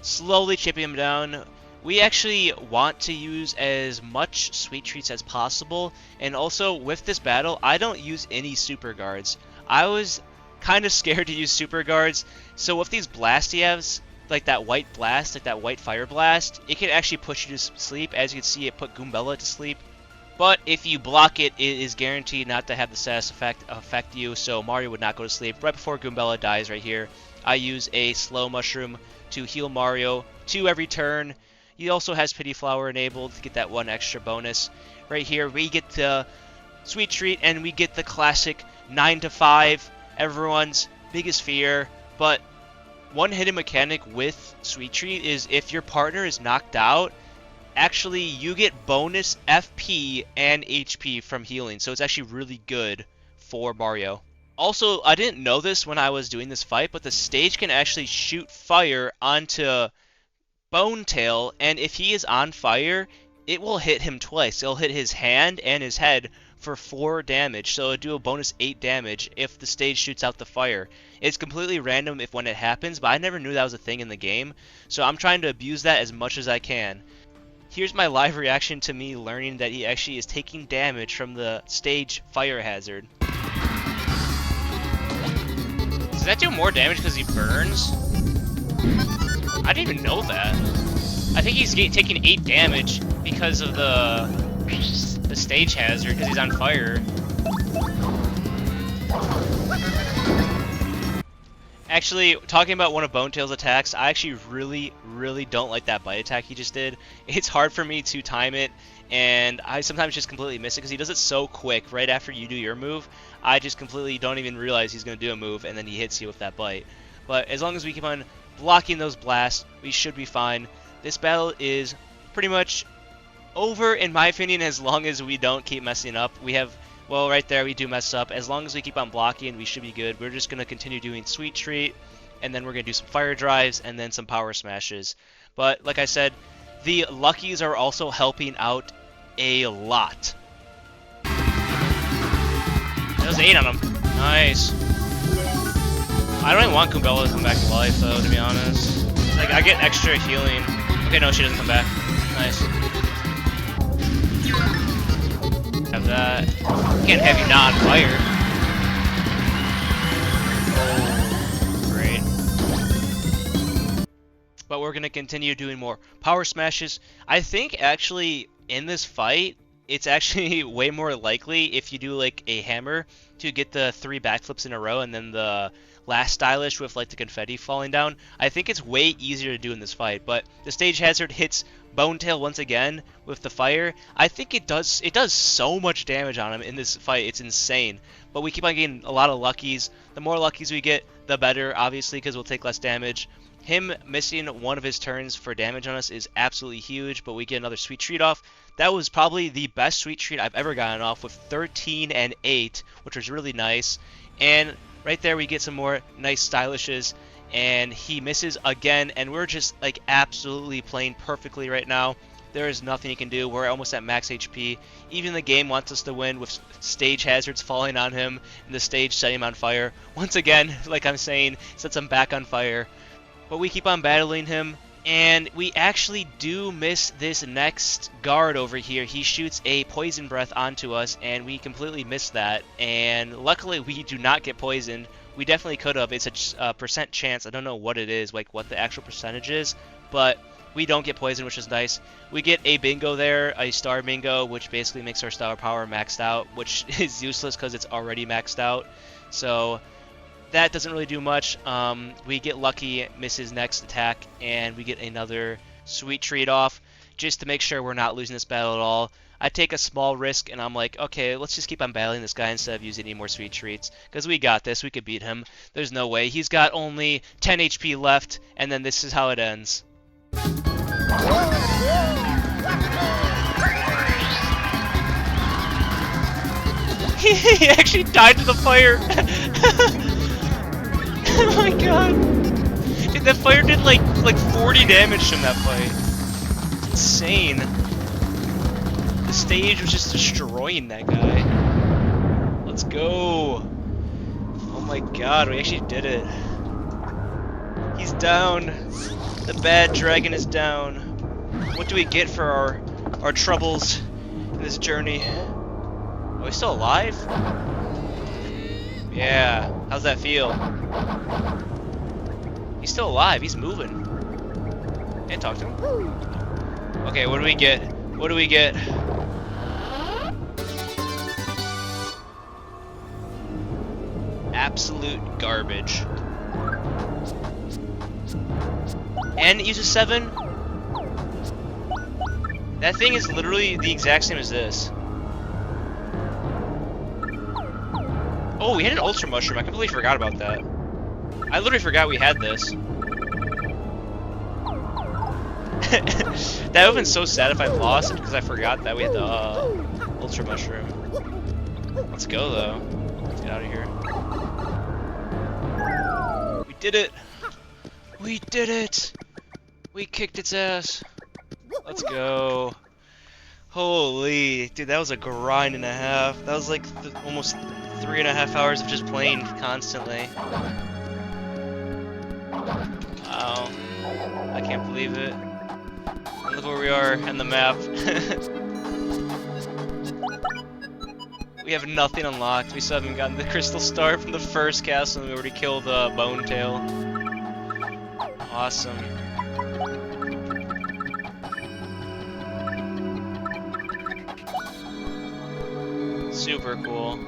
slowly chipping him down. We actually want to use as much sweet treats as possible, and also with this battle, I don't use any super guards. I was kind of scared to use super guards, so with these Blastiavs, like that white blast, like that white fire blast, it can actually put you to sleep. As you can see, it put Goombella to sleep. But if you block it, it is guaranteed not to have the status effect affect you, so Mario would not go to sleep. Right before Goombella dies right here, I use a slow mushroom to heal Mario 2 every turn. He also has Pity Flower enabled to get that 1 extra bonus. Right here, we get the Sweet Treat, and we get the classic 9 to 5, everyone's biggest fear. But one hidden mechanic with Sweet Treat is if your partner is knocked out, actually you get bonus FP and HP from healing, so it's actually really good for Mario. Also, I didn't know this when I was doing this fight, but the stage can actually shoot fire onto Bone Tail, and if he is on fire, it will hit him twice. It'll hit his hand and his head for 4 damage, so it'll do a bonus 8 damage if the stage shoots out the fire. It's completely random when it happens, but I never knew that was a thing in the game, so I'm trying to abuse that as much as I can. Here's my live reaction to me learning that he actually is taking damage from the stage fire hazard. Does that do more damage because he burns? I didn't even know that. I think he's taking 8 damage because of the stage hazard, because he's on fire. Actually, talking about one of Bone Tail's attacks, I actually really don't like that bite attack he just did. It's hard for me to time it, and I sometimes just completely miss it because he does it so quick right after you do your move. I just completely don't even realize he's going to do a move, and then he hits you with that bite. But as long as we keep on blocking those blasts, we should be fine. This battle is pretty much over, in my opinion, as long as we don't keep messing up. We have, well, right there, we do mess up. As long as we keep on blocking, we should be good. We're just going to continue doing Sweet Treat, and then we're going to do some Fire Drives, and then some Power Smashes. But, like I said, the Luckies are also helping out a lot. That was 8 on him. Nice. I don't even want Goombella to come back to life, though, to be honest. Like, I get extra healing. Okay, no, she doesn't come back. Nice. Have that. Can't have you not on fire. Oh, great. But we're going to continue doing more Power Smashes. I think, actually, in this fight, it's actually way more likely if you do, like, a hammer to get the 3 backflips in a row and then the last stylish with like the confetti falling down. I think it's way easier to do in this fight, but the stage hazard hits Bone Tail once again with the fire. I think it does so much damage on him in this fight. It's insane. But we keep on getting a lot of luckies. The more luckies we get, the better, obviously, because we'll take less damage. Him missing one of his turns for damage on us is absolutely huge, but we get another Sweet Treat off. That was probably the best Sweet Treat I've ever gotten off, with 13 and 8, which was really nice. And right there we get some more nice stylishes, and he misses again, and we're just like absolutely playing perfectly right now. There is nothing he can do. We're almost at max HP. Even the game wants us to win with stage hazards falling on him and the stage setting him on fire. Once again, like I'm saying, sets him back on fire. But we keep on battling him, and we actually do miss this next guard over here. He shoots a poison breath onto us, and we completely miss that. And luckily, we do not get poisoned. We definitely could have. It's a percent chance. I don't know what it is, like what the actual percentage is, but we don't get poisoned, which is nice. We get a bingo there, a star bingo, which basically makes our star power maxed out, which is useless because it's already maxed out. So that doesn't really do much. We get lucky, miss his next attack, and we get another Sweet Treat off just to make sure we're not losing this battle at all. I take a small risk, and I'm like, okay, let's just keep on battling this guy instead of using any more Sweet Treats, because we got this. We could beat him. There's no way. He's got only 10 HP left, and then this is how it ends. He actually died to the fire. Oh my god. that fire did like 40 damage from that fight. It's insane. The stage was just destroying that guy. Let's go. Oh my god, we actually did it. He's down. The bad dragon is down. What do we get for our troubles in this journey? Oh, he's still alive? Yeah. How's that feel? He's still alive. He's moving. Can't talk to him. Okay, what do we get? What do we get? Absolute garbage. And it uses 7? That thing is literally the exact same as this. Oh, we had an Ultra Mushroom. I completely forgot about that. I literally forgot we had this. That would have been so sad if I lost it because I forgot that we had the Ultra Mushroom. Let's go, though. Let's get out of here. We did it! We did it! We kicked its ass. Let's go. Holy, dude, that was a grind and a half. That was like almost 3.5 hours of just playing constantly. Wow. I can't believe it. And look where we are on the map. We have nothing unlocked. We still haven't gotten the Crystal Star from the first castle, and we already killed Bone Tail. Awesome. Super cool.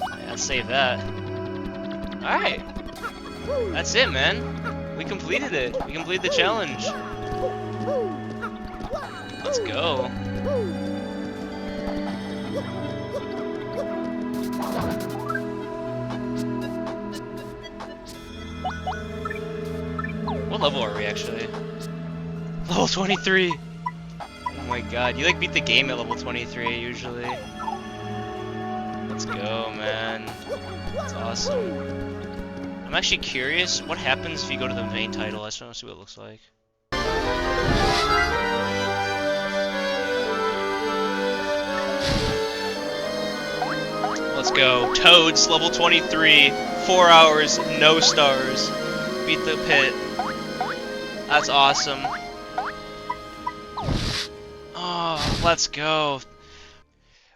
Yeah, let's save that. Alright. That's it, man. We completed it. We completed the challenge. Let's go. What level are we actually? Level 23! Oh my god, you like beat the game at level 23 usually. Let's go, man. That's awesome. I'm actually curious, what happens if you go to the main title? I just want to see what it looks like. Let's go. Toads, level 23, 4 hours, no stars. Beat the pit. That's awesome. Oh, let's go.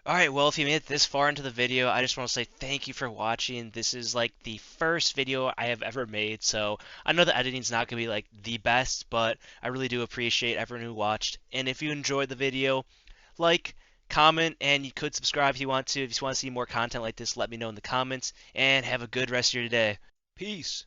Alright, well, if you made it this far into the video, I just want to say thank you for watching. This is like the first video I have ever made, so I know the editing's not going to be like the best, but I really do appreciate everyone who watched. And if you enjoyed the video, like, comment, and you could subscribe if you want to. If you want to see more content like this, let me know in the comments, and have a good rest of your day. Peace.